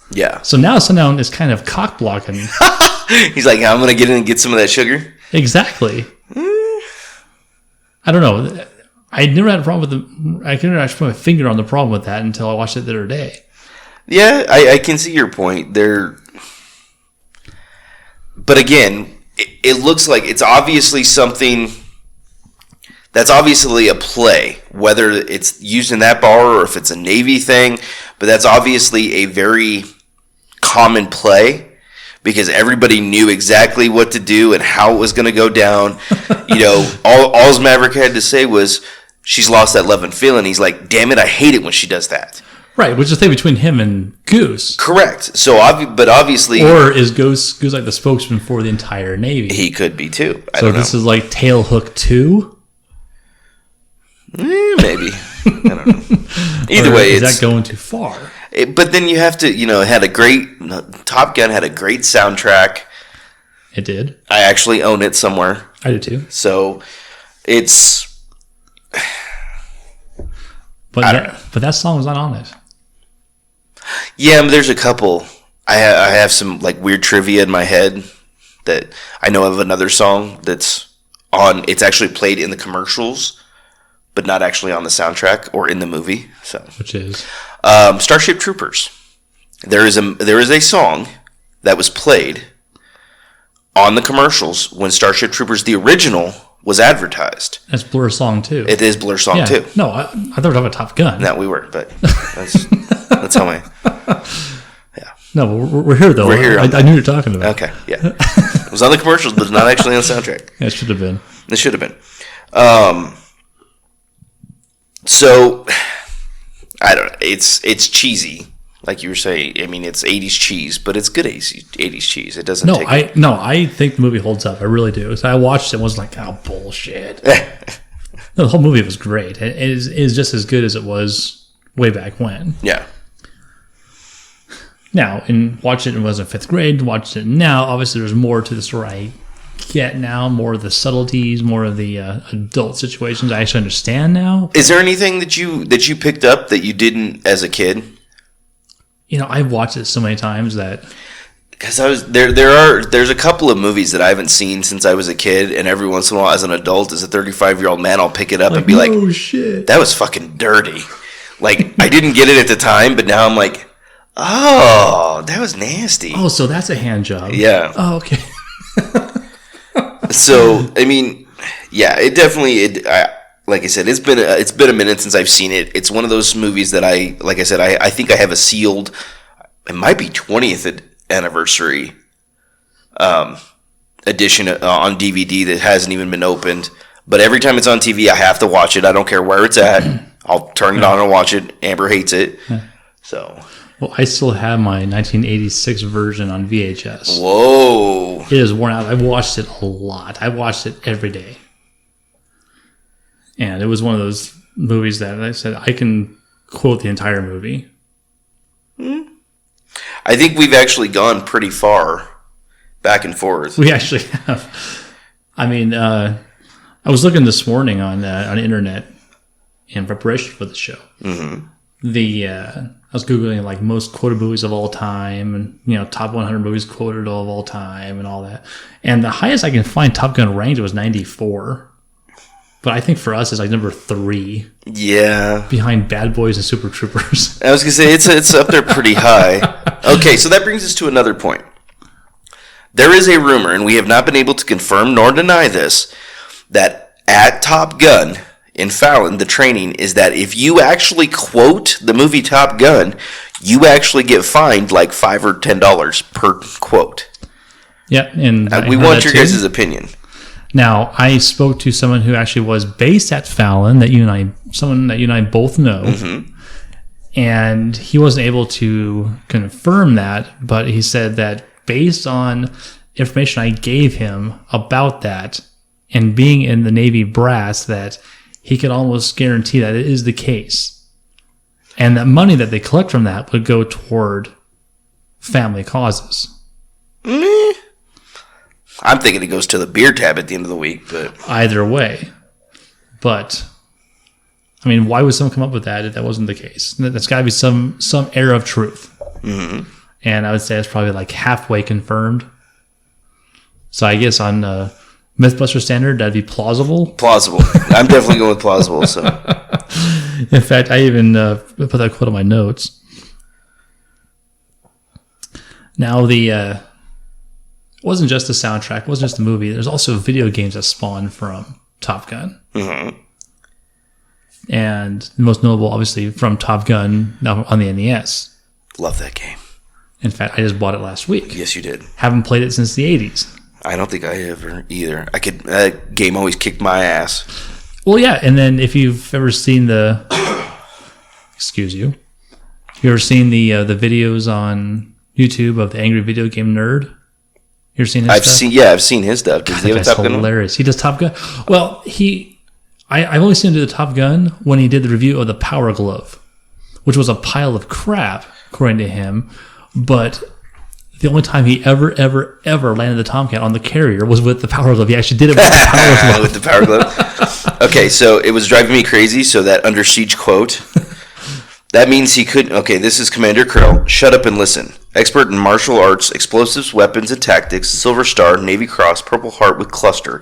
Yeah. So now Sundown is kind of cock blocking. He's like, I'm going to get in and get some of that sugar. Exactly. I don't know. I never had a problem with I couldn't actually put my finger on the problem with that until I watched it the other day. Yeah, I can see your point there. But again, it looks like it's obviously something that's obviously a play, whether it's used in that bar or if it's a Navy thing. But that's obviously a very common play because everybody knew exactly what to do and how it was going to go down. All Maverick had to say was, she's lost that love and feeling. He's like, damn it, I hate it when she does that. Right, which is the thing between him and Goose. Correct. So, but obviously... Or is Goose like the spokesman for the entire Navy? He could be, too. I so don't know. This is like Tail Hook 2? Maybe. I don't know. Either way, is that going too far? But then you have to, Top Gun had a great soundtrack. It did. I actually own it somewhere. I do too. So, it's... But that song was not on it. Yeah, but there's a couple. I have some like weird trivia in my head that I know of another song that's on. It's actually played in the commercials, but not actually on the soundtrack or in the movie. So, which is Starship Troopers. There is a song that was played on the commercials when Starship Troopers, the original, was advertised. That's Blur's song too. It is Blur's song too. No, I thought we were talking about Top Gun. No, we were, but that's how my... Yeah. No, we're here though. We're here. I knew you were talking about. Okay, yeah. It was on the commercials, but it's not actually on the soundtrack. Yeah, it should have been. It should have been. So, I don't know. It's cheesy. Like you were saying, I mean, it's 80s cheese, but it's good 80s cheese. It doesn't I think the movie holds up. I really do. So I watched it and was like, oh, bullshit. The whole movie was great. It is just as good as it was way back when. Yeah. Now, and watch it when I was in 5th grade, watch it now, obviously there's more to the story I get now, more of the subtleties, more of the adult situations I actually understand now. Is there anything that you picked up that you didn't as a kid? I've watched it so many times that because there's a couple of movies that I haven't seen since I was a kid, and every once in a while, as an adult, as a 35-year-old man, I'll pick it up and be like, "Oh shit, that was fucking dirty." Like I didn't get it at the time, but now I'm like, "Oh, that was nasty." Oh, so that's a hand job. Yeah. Oh, okay. So I mean, yeah, it definitely. Like I said, it's been a minute since I've seen it. It's one of those movies that I think I have a sealed. It might be 20th anniversary edition on DVD that hasn't even been opened. But every time it's on TV, I have to watch it. I don't care where it's at. I'll turn it on and watch it. Amber hates it. So. Well, I still have my 1986 version on VHS. Whoa. It is worn out. I've watched it a lot. I watched it every day. And it was one of those movies that I said, I can quote the entire movie. I think we've actually gone pretty far back and forth. We actually have. I mean, I was looking this morning on the internet in preparation for the show. Mm-hmm. I was Googling like most quoted movies of all time and, top 100 movies quoted of all time and all that. And the highest I can find Top Gun ranked was 94. But I think for us, it's like number 3. Yeah. Behind Bad Boys and Super Troopers. I was going to say, it's up there pretty high. Okay, so that brings us to another point. There is a rumor, and we have not been able to confirm nor deny this, that at Top Gun in Fallon, the training is that if you actually quote the movie Top Gun, you actually get fined like $5 or $10 per quote. Yeah, and we want your guys' opinion. Now, I spoke to someone who actually was based at Fallon, someone that you and I both know, mm-hmm. and he wasn't able to confirm that, but he said that based on information I gave him about that, and being in the Navy brass, that he could almost guarantee that it is the case. And that money that they collect from that would go toward family causes. I'm thinking it goes to the beer tab at the end of the week, but Either way. But, I mean, why would someone come up with that if that wasn't the case? That's got to be some air of truth. Mm-hmm. And I would say it's probably like halfway confirmed. So I guess on Mythbuster standard, that'd be plausible. Plausible. I'm definitely going with plausible. So, in fact, I even put that quote on my notes. Now, it wasn't just the soundtrack, it wasn't just the movie. There's also video games that spawned from Top Gun. Mm-hmm. And the most notable, obviously, from Top Gun now on the NES. Love that game. In fact, I just bought it last week. Yes, you did. Haven't played it since the 80s. I don't think I ever either. That game always kicked my ass. Well, yeah, and then if you've ever seen excuse you, you ever seen the videos on YouTube of the Angry Video Game Nerd? You ever seen his stuff? I've seen his stuff. Does he have a That's Top Gun? hilarious. He does Top Gun. Well, I've only seen him do the Top Gun when he did the review of the Power Glove, which was a pile of crap, according to him. But the only time he ever landed the Tomcat on the carrier was with the Power Glove. He actually did it with the Power Glove. With the Power Glove? Okay, so it was driving me crazy. So that Under Siege quote, that means he couldn't. Okay, this is Commander Krill. Shut up and listen. Expert in martial arts, explosives, weapons, and tactics, Silver Star, Navy Cross, Purple Heart with cluster.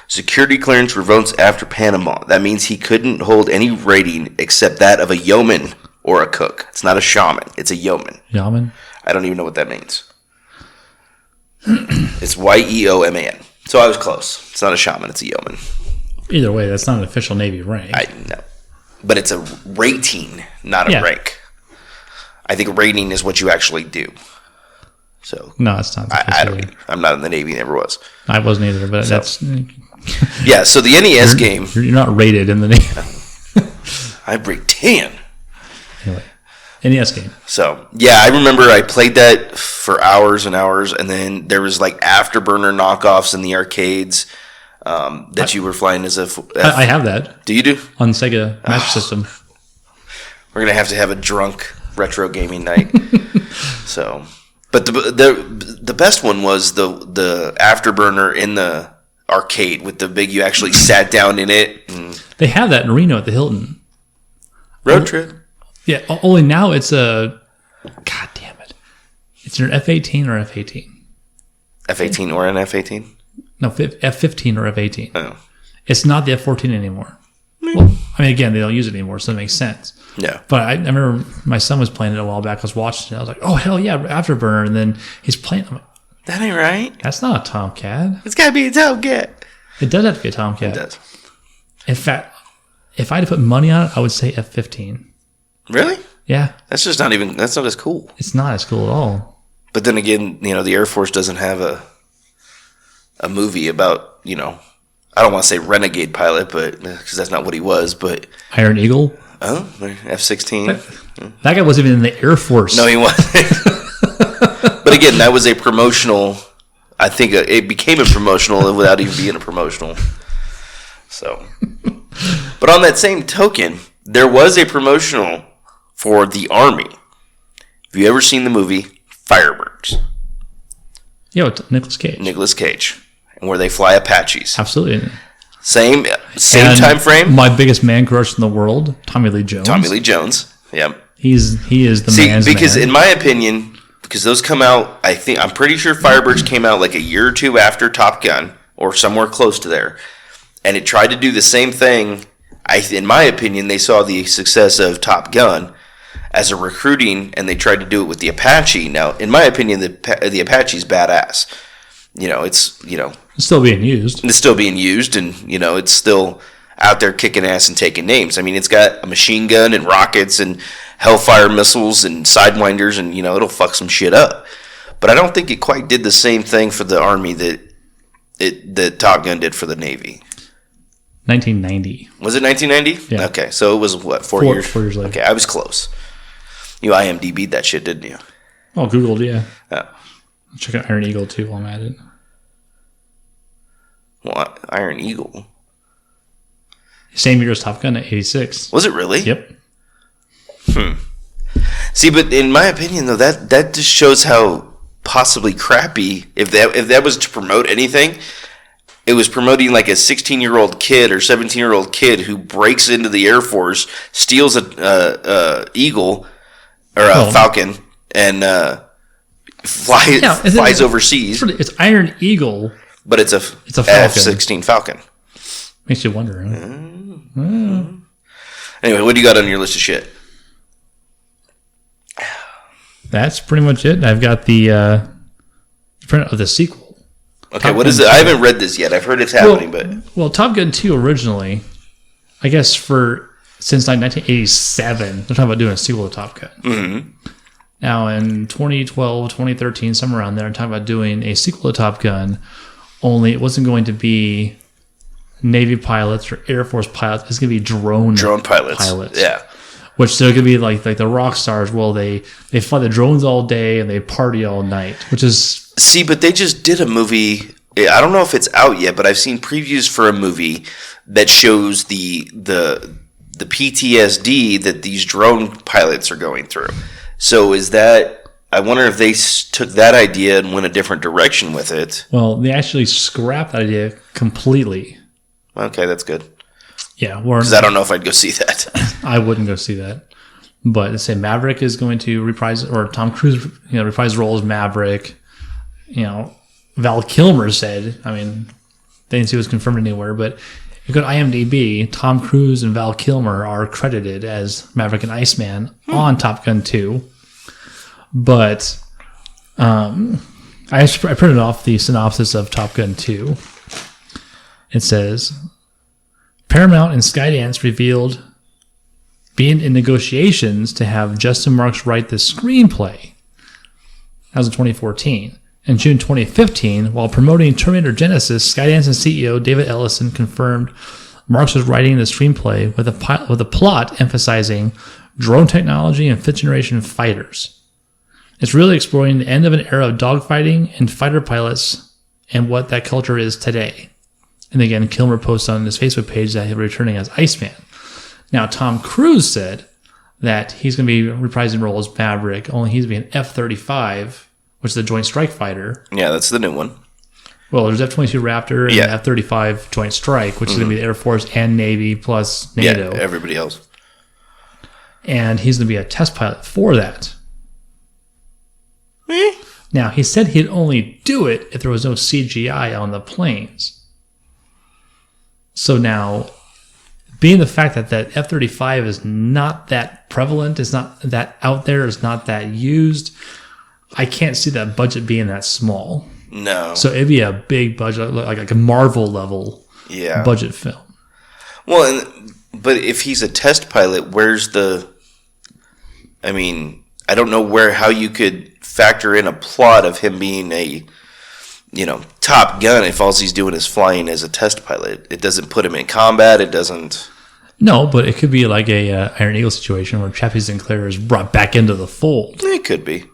Security clearance revoked after Panama. That means he couldn't hold any rating except that of a yeoman or a cook. It's not a shaman. It's a yeoman. Yeoman? I don't even know what that means. It's YEOMAN. So I was close. It's not a shaman. It's a yeoman. Either way, that's not an official Navy rank. I know. But it's a rating, not a rank. I think rating is what you actually do. So no, it's not. I'm not in the Navy. Never was. I wasn't either. But that's yeah. So the NES game. You're not rated in the Navy. I rate 10. Anyway, NES game. So yeah, I remember I played that for hours and hours, and then there was like afterburner knockoffs in the arcades that you were flying as a. I have that. Do you do on Sega Master System? We're gonna have to have a drunk retro gaming night. So, but the best one was the afterburner in the arcade with the big. You actually sat down in it. They have that in Reno at the Hilton. Road trip. Yeah, only now it's a. God damn it! It's an F-18 or F-18. F-18 or an F-18? No, F-15 or F-18. Oh. It's not the F-14 anymore. Well, I mean, again, they don't use it anymore, so it makes sense. Yeah. But I remember my son was playing it a while back. I was watching it. I was like, oh, hell yeah, Afterburner. And then he's playing. I'm like, that ain't right. That's not a Tomcat. It's got to be a Tomcat. It does have to be a Tomcat. It does. In fact, if I had to put money on it, I would say F-15. Really? Yeah. That's not as cool. It's not as cool at all. But then again, the Air Force doesn't have a movie about, I don't want to say renegade pilot, but because that's not what he was, but Iron Eagle. Oh, F-16. That guy wasn't even in the Air Force. No, he wasn't. But again, that was a promotional. I think it became a promotional without even being a promotional. So, but on that same token, there was a promotional for the Army. Have you ever seen the movie Firebirds? Yeah, with Nicolas Cage. Nicolas Cage, and where they fly Apaches. Absolutely. Same time frame. My biggest man crush in the world, Tommy Lee Jones. Tommy Lee Jones. Yep. He is the man's because man. in my opinion, because those come out, I'm pretty sure Firebirds came out like a year or two after Top Gun, or somewhere close to there, and it tried to do the same thing. In my opinion, they saw the success of Top Gun as a recruiting, and they tried to do it with the Apache. Now, in my opinion, the Apache's badass. It's still being used. It's still being used, and it's still out there kicking ass and taking names. I mean, it's got a machine gun and rockets and Hellfire missiles and Sidewinders, and it'll fuck some shit up. But I don't think it quite did the same thing for the Army that Top Gun did for the Navy. 1990. Was it 1990? Yeah. Okay, so it was what, 4 years? 4 years later. Okay, I was close. You IMDb'd that shit, didn't you? Oh, Googled, yeah. Oh. Check out Iron Eagle too while I'm at it. What? Iron Eagle? Same year as Top Gun at 86. Was it really? Yep. See, but in my opinion, though, that just shows how possibly crappy, if that was to promote anything, it was promoting like a 16-year-old kid or 17-year-old kid who breaks into the Air Force, steals a Eagle or a Falcon, and flies overseas. It's Iron Eagle, but it's a Falcon. F-16 Falcon. Makes you wonder. Huh? Anyway, what do you got on your list of shit? That's pretty much it. I've got the print of the sequel. Okay, what is it? I haven't read this yet. I've heard it's happening, well, Top Gun 2 originally, I guess since like 1987, they're talking about doing a sequel to Top Gun. Mm-hmm. Now in 2012, 2013, somewhere around there, they're talking about doing a sequel to Top Gun. Only it wasn't going to be Navy pilots or Air Force pilots. It's going to be drone pilots. Yeah. Which they're going to be like the rock stars. Well, they fly the drones all day and they party all night, which is... See, but they just did a movie. I don't know if it's out yet, but I've seen previews for a movie that shows the PTSD that these drone pilots are going through. So is that... I wonder if they took that idea and went a different direction with it. Well, they actually scrapped that idea completely. Okay, that's good. Yeah. Because I don't know if I'd go see that. I wouldn't go see that. But let's say Maverick is going to reprise, or Tom Cruise, reprise the role as Maverick. Val Kilmer said, I mean, they didn't see it was confirmed anywhere, but if you go to IMDb, Tom Cruise and Val Kilmer are credited as Maverick and Iceman on Top Gun 2. But I printed off the synopsis of Top Gun 2. It says, Paramount and Skydance revealed being in negotiations to have Justin Marks write the screenplay. That was in 2014. In June 2015, while promoting Terminator Genesis, Skydance's CEO David Ellison confirmed Marks was writing the screenplay with a plot emphasizing drone technology and fifth-generation fighters. It's really exploring the end of an era of dogfighting and fighter pilots and what that culture is today. And again, Kilmer posted on his Facebook page that he'll be returning as Iceman. Now, Tom Cruise said that he's going to be reprising the role as Maverick, only he's going to be an F-35, which is a Joint Strike Fighter. Yeah, that's the new one. Well, there's F-22 Raptor and F-35 Joint Strike, which is going to be the Air Force and Navy plus NATO. Yeah, everybody else. And he's going to be a test pilot for that. Now, he said he'd only do it if there was no CGI on the planes. So now, being the fact that F-35 is not that prevalent, is not that out there, is not that used, I can't see that budget being that small. No. So it'd be a big budget, like a Marvel level budget film. Well, but if he's a test pilot, where's the... I mean, I don't know how you could factor in a plot of him being a, Top Gun if all he's doing is flying as a test pilot. It doesn't put him in combat. It doesn't... No, but it could be like a Iron Eagle situation where Chappie Sinclair is brought back into the fold. It could be.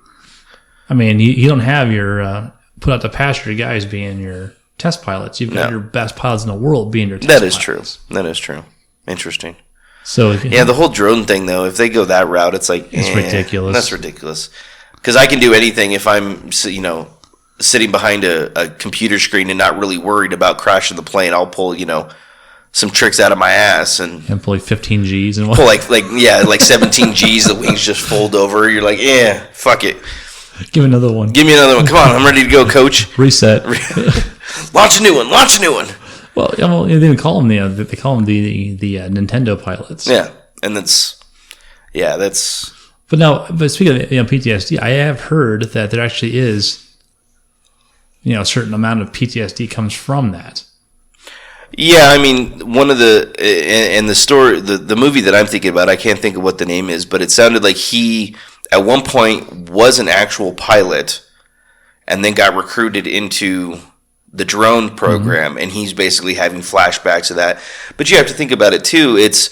I mean, you don't have your put out the pasture guys being your test pilots. You've got your best pilots in the world being your test pilots. That is true. Interesting. So the whole drone thing, though, if they go that route, it's like... It's ridiculous. That's ridiculous. Because I can do anything if I'm, sitting behind a computer screen and not really worried about crashing the plane. I'll pull, some tricks out of my ass and pull like 15 G's and pull like 17 G's. The wings just fold over. You're like, fuck it. Give me another one. Come on, I'm ready to go, coach. Reset. Launch a new one. Well, they didn't call them they call them the Nintendo pilots. Yeah, and that's. But speaking of PTSD, I have heard that there actually is, a certain amount of PTSD comes from that. Yeah, I mean, one of the story, the movie that I'm thinking about, I can't think of what the name is, but it sounded like he at one point was an actual pilot, and then got recruited into the drone program, and he's basically having flashbacks of that. But you have to think about it too. It's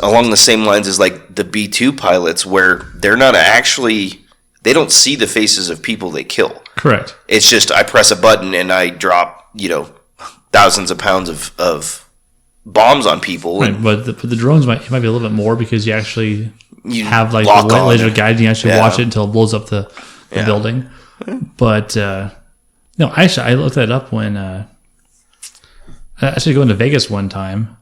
along the same lines as like the B-2 pilots, where they're not actually, they don't see the faces of people they kill. Correct. It's just I press a button and I drop, thousands of pounds of bombs on people. Right, but the drones might be a little bit more because you actually You have like lock the white on. laser guide and you actually Yeah. watch it until it blows up the building. But no, I looked that up when I actually going to Vegas one time,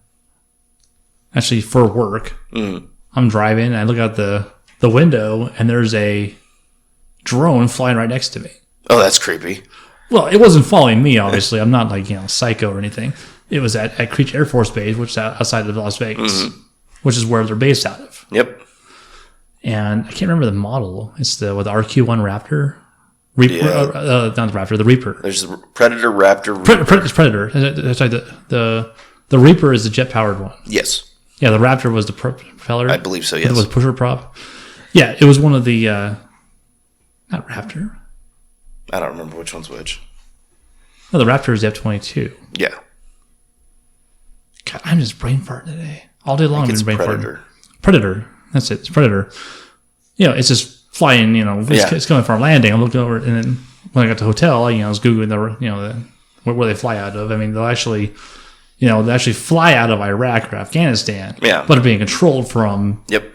actually for work. I'm driving and I look out the window and there's a drone flying right next to me. Oh, that's creepy. Well, it wasn't following me, obviously. I'm not like, psycho or anything. It was at Creech Air Force Base, which is outside of Las Vegas, which is where they're based out of. Yep. And I can't remember the model. It's the RQ-1 Raptor. Reaper, not the Raptor, the Reaper. There's the Predator, Raptor. It's Predator. That's right. The Reaper is the jet-powered one. Yes. Yeah, the Raptor was the propeller. I believe so, yes. It was pusher prop. Yeah, it was one of the... not Raptor. I don't remember which one's which. No, the Raptor is the F-22. Yeah. God, I'm just brain farting today. All day long I've It's been brain Predator. farting. Predator. That's it. It's Predator. It's just flying, it's coming for a landing. I'm looking over, and then when I got to the hotel, I was Googling where they fly out of. I mean, they'll actually fly out of Iraq or Afghanistan. Yeah. But are being controlled from, Yep.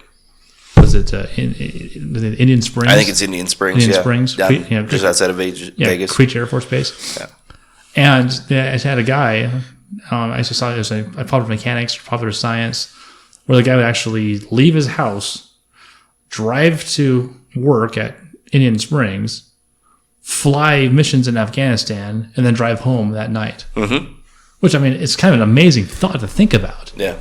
was it Indian Springs? I think it's Indian Springs. Indian Springs. Down, just outside of Vegas. Creech Air Force Base. Yeah. And I had a guy, I just saw it was a popular mechanics, popular science, where the guy would actually leave his house, drive to work at Indian Springs, fly missions in Afghanistan, and then drive home that night. Mm-hmm. Which, I mean, it's kind of an amazing thought to think about. Yeah.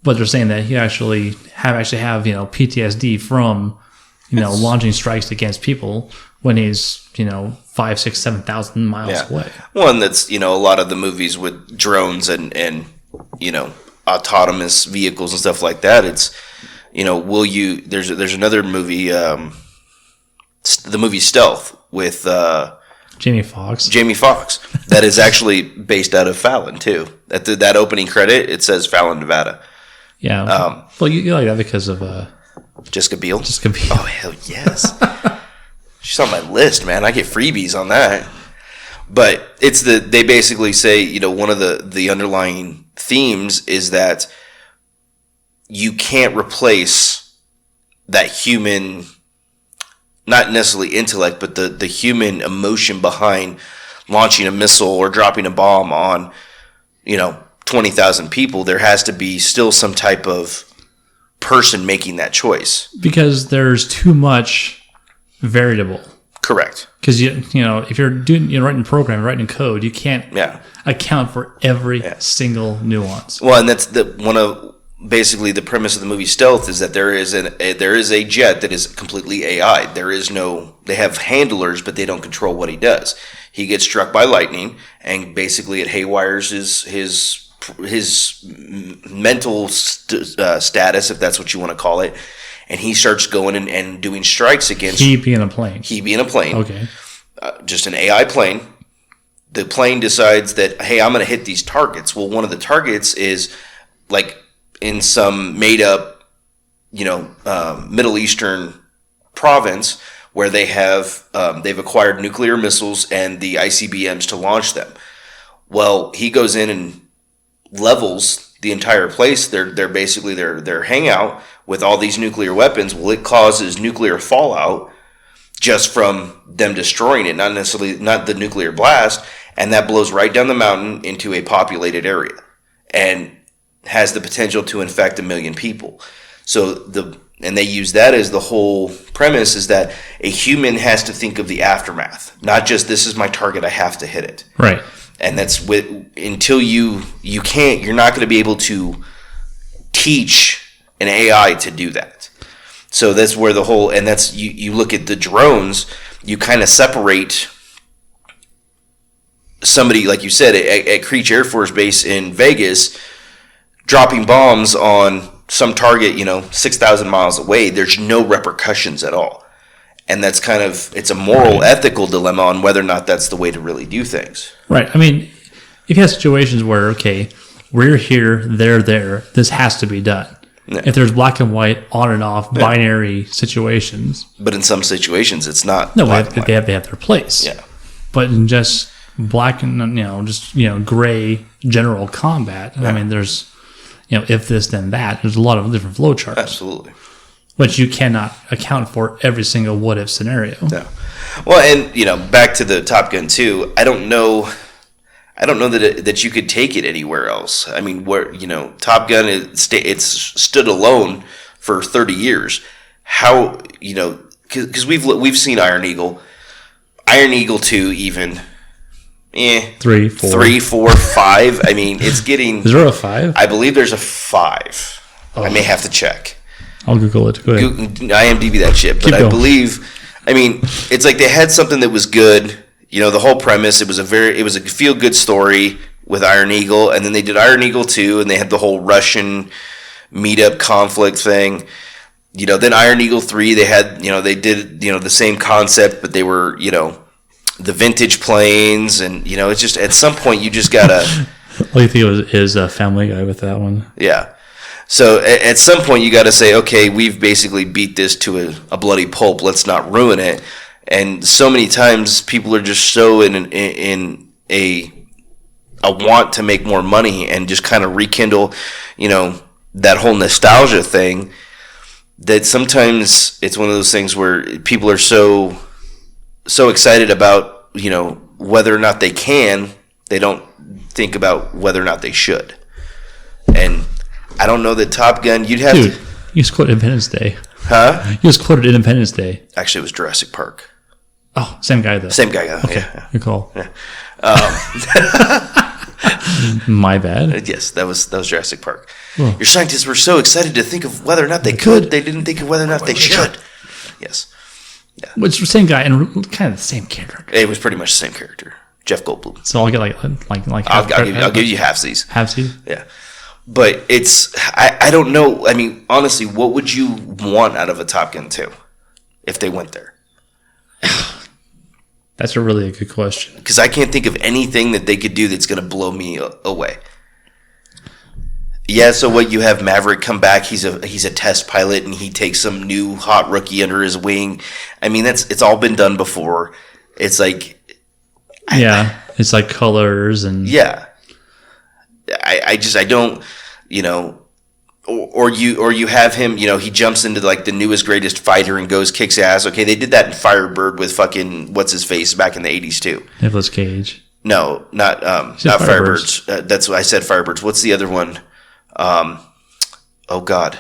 But they're saying that he actually have PTSD from launching strikes against people when he's 5, 6, 7,000 miles away. One that's a lot of the movies with drones and autonomous vehicles and stuff like that. It's there's another movie, the movie Stealth with Jamie Foxx, that is actually based out of Fallon too. That opening credit, it says Fallon, Nevada. Yeah. Well, you like that because of Jessica Biel. Oh, Oh hell yes. She's on my list, man. I get freebies on that. But they basically say, one of the underlying themes is that you can't replace that human, not necessarily intellect, but the human emotion behind launching a missile or dropping a bomb on, 20,000 people. There has to be still some type of person making that choice. Because there's too much variable. Correct. Because if you're writing program, writing code, you can't account for every single nuance. Well, and that's one of basically the premise of the movie Stealth is that there is a jet that is completely AI. They have handlers, but they don't control what he does. He gets struck by lightning, and basically it haywires his mental status, if that's what you want to call it, and he starts going and doing strikes against... He being a plane. Okay. Just an AI plane. The plane decides that, hey, I'm going to hit these targets. Well, one of the targets is like in some made-up, Middle Eastern province where they've acquired nuclear missiles and the ICBMs to launch them. Well, he goes in and levels the entire place. They're basically their hangout with all these nuclear weapons. Well, it causes nuclear fallout just from them destroying it, not the nuclear blast, and that blows right down the mountain into a populated area and has the potential to infect 1 million people. And they use that as the whole premise, is that a human has to think of the aftermath, not just this is my target, I have to hit it. Right. And that's until you're not going to be able to teach an AI to do that. So that's where you look at the drones, you kind of separate somebody, like you said, at Creech Air Force Base in Vegas, dropping bombs on some target, 6,000 miles away. There's no repercussions at all. And that's it's a moral, ethical dilemma on whether or not that's the way to really do things. Right. I mean, if you have situations where, okay, we're here, they're there, this has to be done. Yeah. If there's black and white, on and off, binary situations. But in some situations, it's not. No, they have their place. Yeah. But in just black and just gray general combat. I mean, there's if this then that. There's a lot of different flow charts. Absolutely. But you cannot account for every single what if scenario. No. Well, and back to the Top Gun 2, I don't know that you could take it anywhere else. I mean, where Top Gun it's stood alone for 30 years. How because we've seen Iron Eagle 2 even. 3, 4, 5. I mean, it's getting. Is there a 5? I believe there's a 5. I may have to check. I'll Google it. Go ahead. IMDb that shit. But Keep I going. believe, it's like they had something that was good. The whole premise. It was a feel good story with Iron Eagle, and then they did Iron Eagle 2, and they had the whole Russian meetup conflict thing. Then Iron Eagle 3, they had they did the same concept, but they were the vintage planes, and it's just at some point you just gotta. All you think is a Family Guy with that one. Yeah. So at some point you got to say, okay, we've basically beat this to a bloody pulp. Let's not ruin it. And so many times people are just so in a want to make more money and just kind of rekindle, that whole nostalgia thing. That sometimes it's one of those things where people are so excited about whether or not they can, they don't think about whether or not they should. And I don't know that Top Gun, you'd have Dude, to... you just quoted Independence Day. Huh? You just quoted Independence Day. Actually, it was Jurassic Park. Oh, same guy though. Same guy. Okay, Yeah. good call. Yeah. My bad. Yes, that was Jurassic Park. Oh. Your scientists were so excited to think of whether or not they could. They didn't think of whether or not they should. Yes. Yeah. Which same guy and kind of the same character. It was pretty much the same character. Jeff Goldblum. So I'll get like I'll give you halfsies. Halfsies. Yeah. But I don't know. I mean, honestly, what would you want out of a Top Gun 2 if they went there? That's a really good question. Because I can't think of anything that they could do that's going to blow me away. Yeah, so what, you have Maverick come back, he's a test pilot, and he takes some new hot rookie under his wing. I mean, it's all been done before. It's like... Yeah, it's like colors and... Yeah. I don't, or you have him, he jumps into like the newest greatest fighter and goes kicks ass. Okay, they did that in Firebird with fucking what's his face back in the 80s too. Nicolas Cage. No, not Firebirds. That's what I said. Firebirds. What's the other one? Oh God.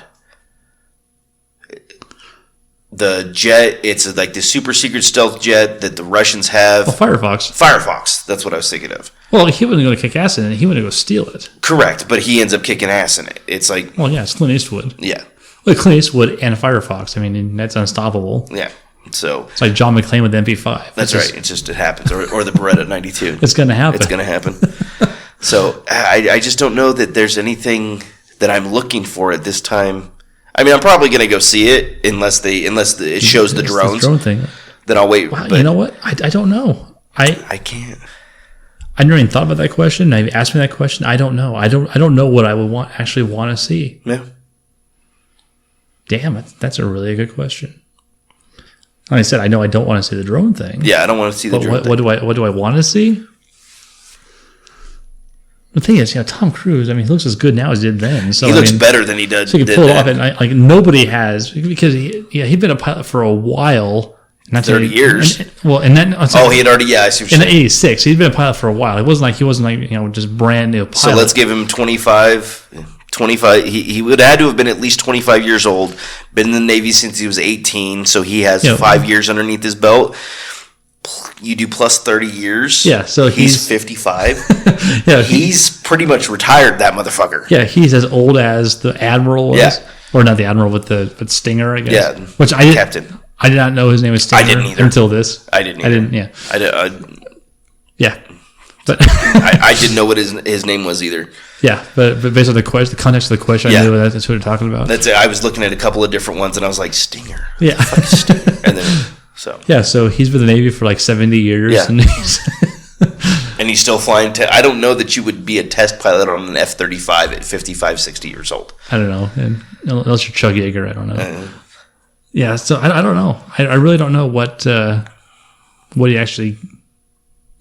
The jet, it's like the super secret stealth jet that the Russians have. Oh, Firefox. Firefox. That's what I was thinking of. Well, he wasn't going to kick ass in it. He wanted to go steal it. Correct, but he ends up kicking ass in it. It's like... Well, yeah, it's Clint Eastwood. Yeah. Well, Clint Eastwood and Firefox. I mean, that's unstoppable. Yeah. So... It's like John McClane with the MP5. That's right. It happens. Or the Beretta 92. It's going to happen. It's going to happen. So, I just don't know that there's anything that I'm looking for at this time. I mean, I'm probably going to go see it unless it shows the drones. The drone thing. Then I'll wait. Wow, but you know what? I don't know. I can't. I never even thought about that question. I've asked me that question. I don't know. I don't know what I would actually want to see. Yeah. Damn it. That's a really good question. Like I said, I know I don't want to see the drone thing. Yeah, I don't want to see the drone thing. What do I want to see? The thing is, Tom Cruise, I mean, he looks as good now as he did then. So, he looks better than he did. So he can pull it off. And like nobody has, because he'd been a pilot for a while. 30 years. He had already, yeah, I see what in you're saying. 86, he'd been a pilot for a while. It wasn't like just brand new pilot. So let's give him 25. He would have had to have been at least 25 years old. Been in the Navy since he was 18, so he has 5 years underneath his belt. You do plus 30 years. Yeah, so he's 55. Yeah, he's pretty much retired, that motherfucker. Yeah, he's as old as the Admiral was. Yeah. Or not the Admiral, but Stinger, I guess. Yeah, which Captain. I did not know his name was Stinger. I didn't either. Until this. I didn't either. Yeah. Yeah. But I didn't know what his name was either. Yeah, but based on the context of the question, I knew that's what we're talking about. That's it. I was looking at a couple of different ones, and I was like, Stinger. Yeah. Stinger. And then, so. Yeah, so he's been in the Navy for like 70 years. Yeah. And he's still flying. I don't know that you would be a test pilot on an F-35 at 55, 60 years old. I don't know. Unless you're Chuck Yeager, I don't know. Yeah, so I don't know. I really don't know what he actually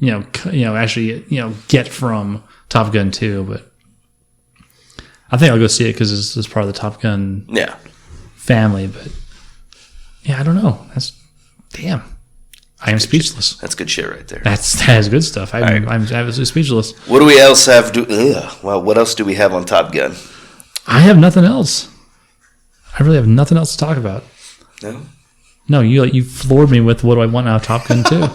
actually get from Top Gun 2. But I think I'll go see it because it's part of the Top Gun family. But yeah, I don't know. Damn. I am speechless. That's good shit right there. That is good stuff. I'm absolutely speechless. What do we else have? What else do we have on Top Gun? I have nothing else. I really have nothing else to talk about. No? No, you floored me with what do I want out of Top Gun 2.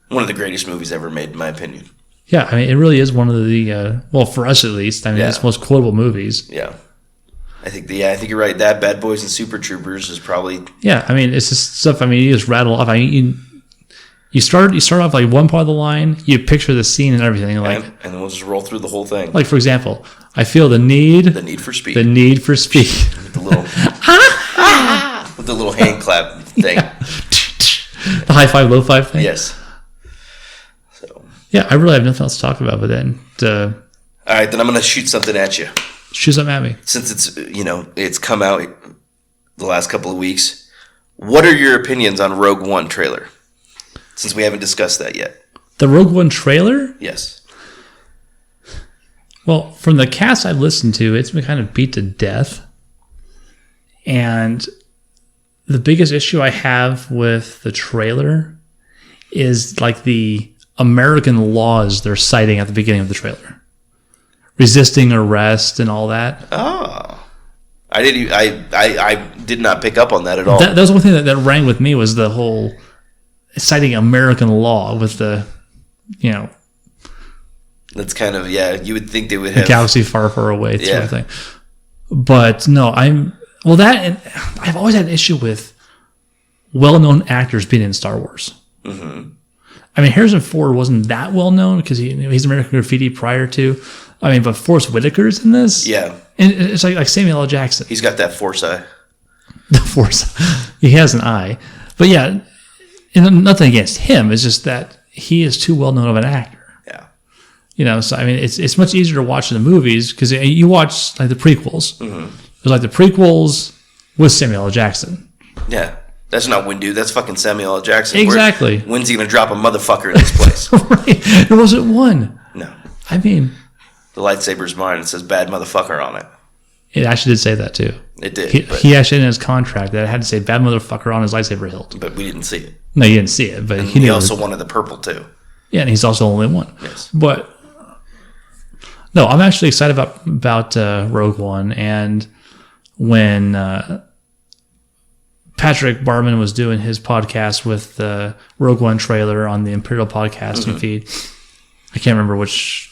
One of the greatest movies ever made, in my opinion. Yeah, I mean, it really is one of the, for us at least, it's the most quotable movies. Yeah. I think you're right. That Bad Boys and Super Troopers is probably... Yeah, I mean, it's just stuff, you just rattle off. I mean, you start off like one part of the line, you picture the scene and everything. And then we'll just roll through the whole thing. Like, for example, I feel the need for speed. The need for speed. With the little... with the little hand clap thing. The high five, low five thing? Yes. So... Yeah, I really have nothing else to talk about, but then... All right, then I'm going to shoot something at you. Shoot something at me. Since it's come out the last couple of weeks, what are your opinions on Rogue One trailer? Since we haven't discussed that yet. The Rogue One trailer? Yes. Well, from the cast I've listened to, it's been kind of beat to death. And the biggest issue I have with the trailer is like the American laws they're citing at the beginning of the trailer. Resisting arrest and all that. Oh. I did not pick up on that at all. That was one thing that rang with me was the whole citing American law with the, That's kind of, you would think they would have... A galaxy far, far away sort of thing. But no, I've always had an issue with well-known actors being in Star Wars. Mm-hmm. I mean, Harrison Ford wasn't that well-known because he's American Graffiti prior to... but Forrest Whitaker's in this? Yeah. And it's like Samuel L. Jackson. He's got that force eye. The force. He has an eye. But yeah, and nothing against him. It's just that he is too well-known of an actor. Yeah. So I mean, it's much easier to watch in the movies because you watch like the prequels. Mm-hmm. It was like the prequels with Samuel L. Jackson. Yeah. That's not Windu. That's fucking Samuel L. Jackson. Exactly. When's he going to drop a motherfucker in this place? Right. There wasn't one. No. I mean... The lightsaber's mine. It says bad motherfucker on it. It actually did say that too. It did. He actually in his contract that it had to say bad motherfucker on his lightsaber hilt. But we didn't see it. No, you didn't see it. But he also wanted the purple too. Yeah, and he's also the only one. Yes. But no, I'm actually excited about Rogue One. And when Patrick Barman was doing his podcast with the Rogue One trailer on the Imperial podcasting feed, I can't remember which...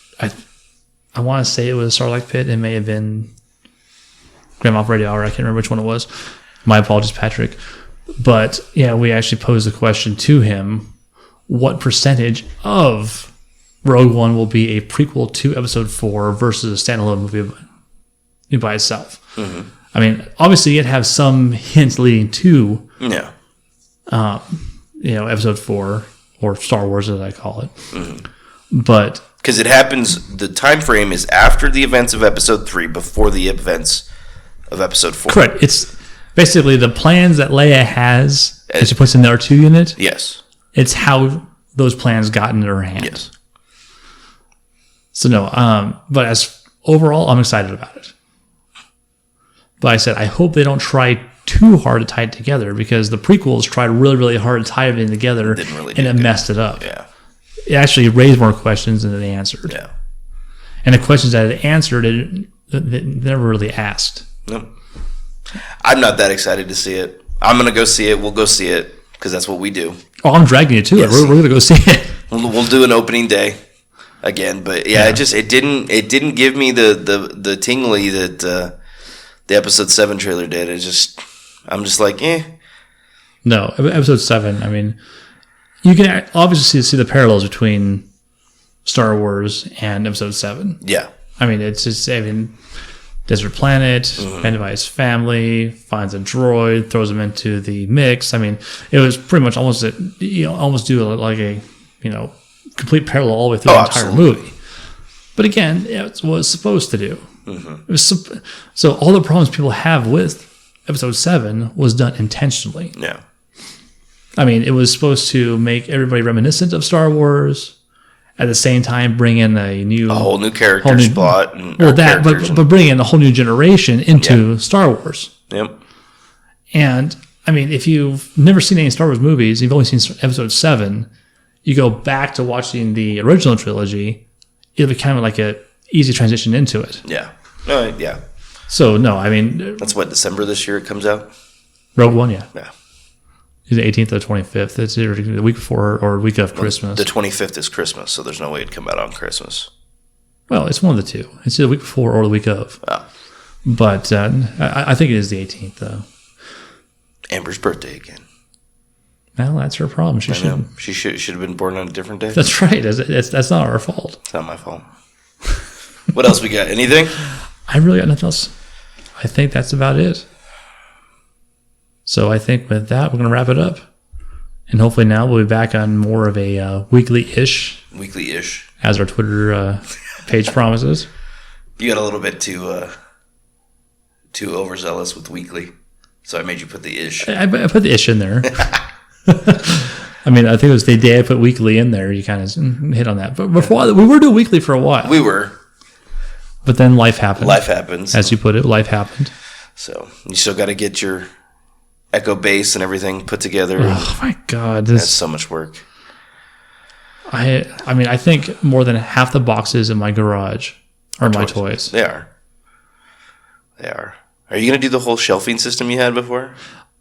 I want to say it was Sarlacc Pit. It may have been Grand Moff Radio Hour. I can't remember which one it was. My apologies, Patrick. But yeah, we actually posed the question to him: what percentage of Rogue One will be a prequel to Episode 4 versus a standalone movie by itself? Mm-hmm. I mean, obviously, it'd have some hints leading to, Episode 4 or Star Wars, as I call it. Mm-hmm. But because it happens, the time frame is after the events of Episode 3, before the events of Episode 4. Correct. It's basically the plans that Leia has that she puts in the R2 unit. Yes. It's how those plans got into her hands. Yes. So no, but as overall, I'm excited about it. But I said, I hope they don't try too hard to tie it together because the prequels tried really, really hard to tie everything together and it messed it up. Yeah. It actually raised more questions than it answered. Yeah. And the questions that it answered, it never really asked. Nope. I'm not that excited to see it. I'm going to go see it. We'll go see it because that's what we do. Oh, I'm dragging you to it. We're going to go see it. We'll do an opening day again. But yeah, it didn't give me the tingly that the Episode 7 trailer did. I'm just like, eh. No, Episode 7, I mean... You can obviously see the parallels between Star Wars and Episode 7. Yeah. I mean, it's just, desert planet, abandoned by his family, finds a droid, throws him into the mix. I mean, it was pretty much almost do like a, complete parallel all the way through the entire movie. But again, it's what it's supposed to do. Mm-hmm. It was so all the problems people have with Episode 7 was done intentionally. Yeah. I mean, it was supposed to make everybody reminiscent of Star Wars. At the same time, bring in a whole new character spot. But bring in a whole new generation into Star Wars. Yep. And I mean, if you've never seen any Star Wars movies, you've only seen Episode 7, you go back to watching the original trilogy, it'll be kind of like a easy transition into it. Yeah. Yeah. So no, I mean, that's what, December this year it comes out. Rogue One, yeah. Yeah. The 18th or 25th. It's either the week before or week of Christmas. The 25th is Christmas, so there's no way it'd come out on Christmas. Well, it's one of the two. It's either the week before or the week of. Oh. But I think it is the 18th, though. Amber's birthday again. Well, that's her problem. She should have been born on a different day. That's right. That's not our fault. It's not my fault. What else we got? Anything? I really got nothing else. I think that's about it. So I think with that, we're going to wrap it up. And hopefully now we'll be back on more of a weekly-ish. Weekly-ish. As our Twitter page promises. You got a little bit too overzealous with weekly. So I made you put the ish. I put the ish in there. I mean, I think it was the day I put weekly in there. You kind of hit on that. But before we were doing weekly for a while. We were. But then life happened. Life happens. As you put it, life happened. So you still got to get your echo bass and everything put together. Oh my God. That's so much work. I mean, I think more than half the boxes in my garage are my toys. They are. Are you going to do the whole shelving system you had before?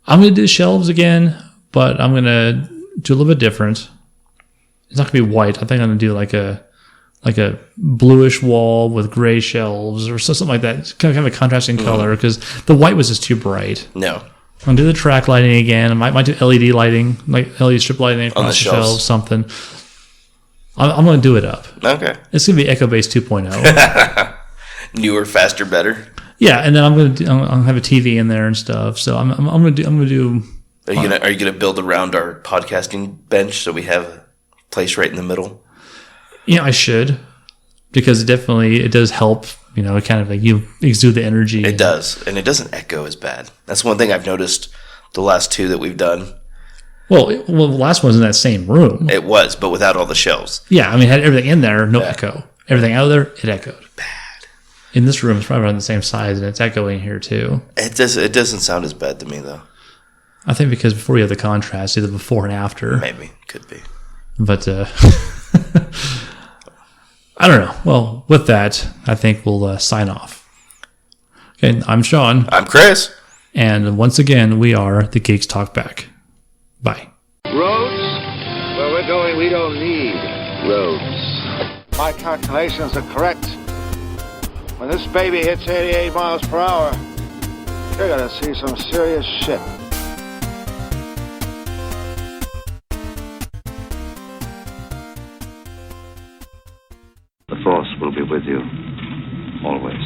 I'm going to do shelves again, but I'm going to do a little bit different. It's not going to be white. I think I'm going to do like a bluish wall with gray shelves or something like that. It's kind of a contrasting color because the white was just too bright. No. I'm going to do the track lighting again. I might do LED lighting, like LED strip lighting across the shelves, something. I'm going to do it up. Okay. It's going to be Echo Base 2.0. Newer, faster, better. Yeah, and then I'm going to have a TV in there and stuff. So I'm going to do. Are you going to build around our podcasting bench so we have a place right in the middle? Yeah, I should, because it does help. You know, it kind of like you exude the energy. It does, and it doesn't echo as bad. That's one thing I've noticed. The last two that we've done. Well, the last one was in that same room. It was, but without all the shelves. Yeah, I mean, it had everything in there, no echo. Everything out of there, it echoed. Bad. In this room, it's probably around the same size, and it's echoing here too. It doesn't sound as bad to me though. I think because before you have the contrast, either before and after. Maybe could be. But I don't know. Well, with that, I think we'll sign off. Okay, I'm Sean. I'm Chris. And once again, we are the Geeks Talk Back. Bye. Roads? Where we're going, we don't need roads. My calculations are correct. When this baby hits 88 miles per hour, you're gonna see some serious shit. The Force will be with you, always.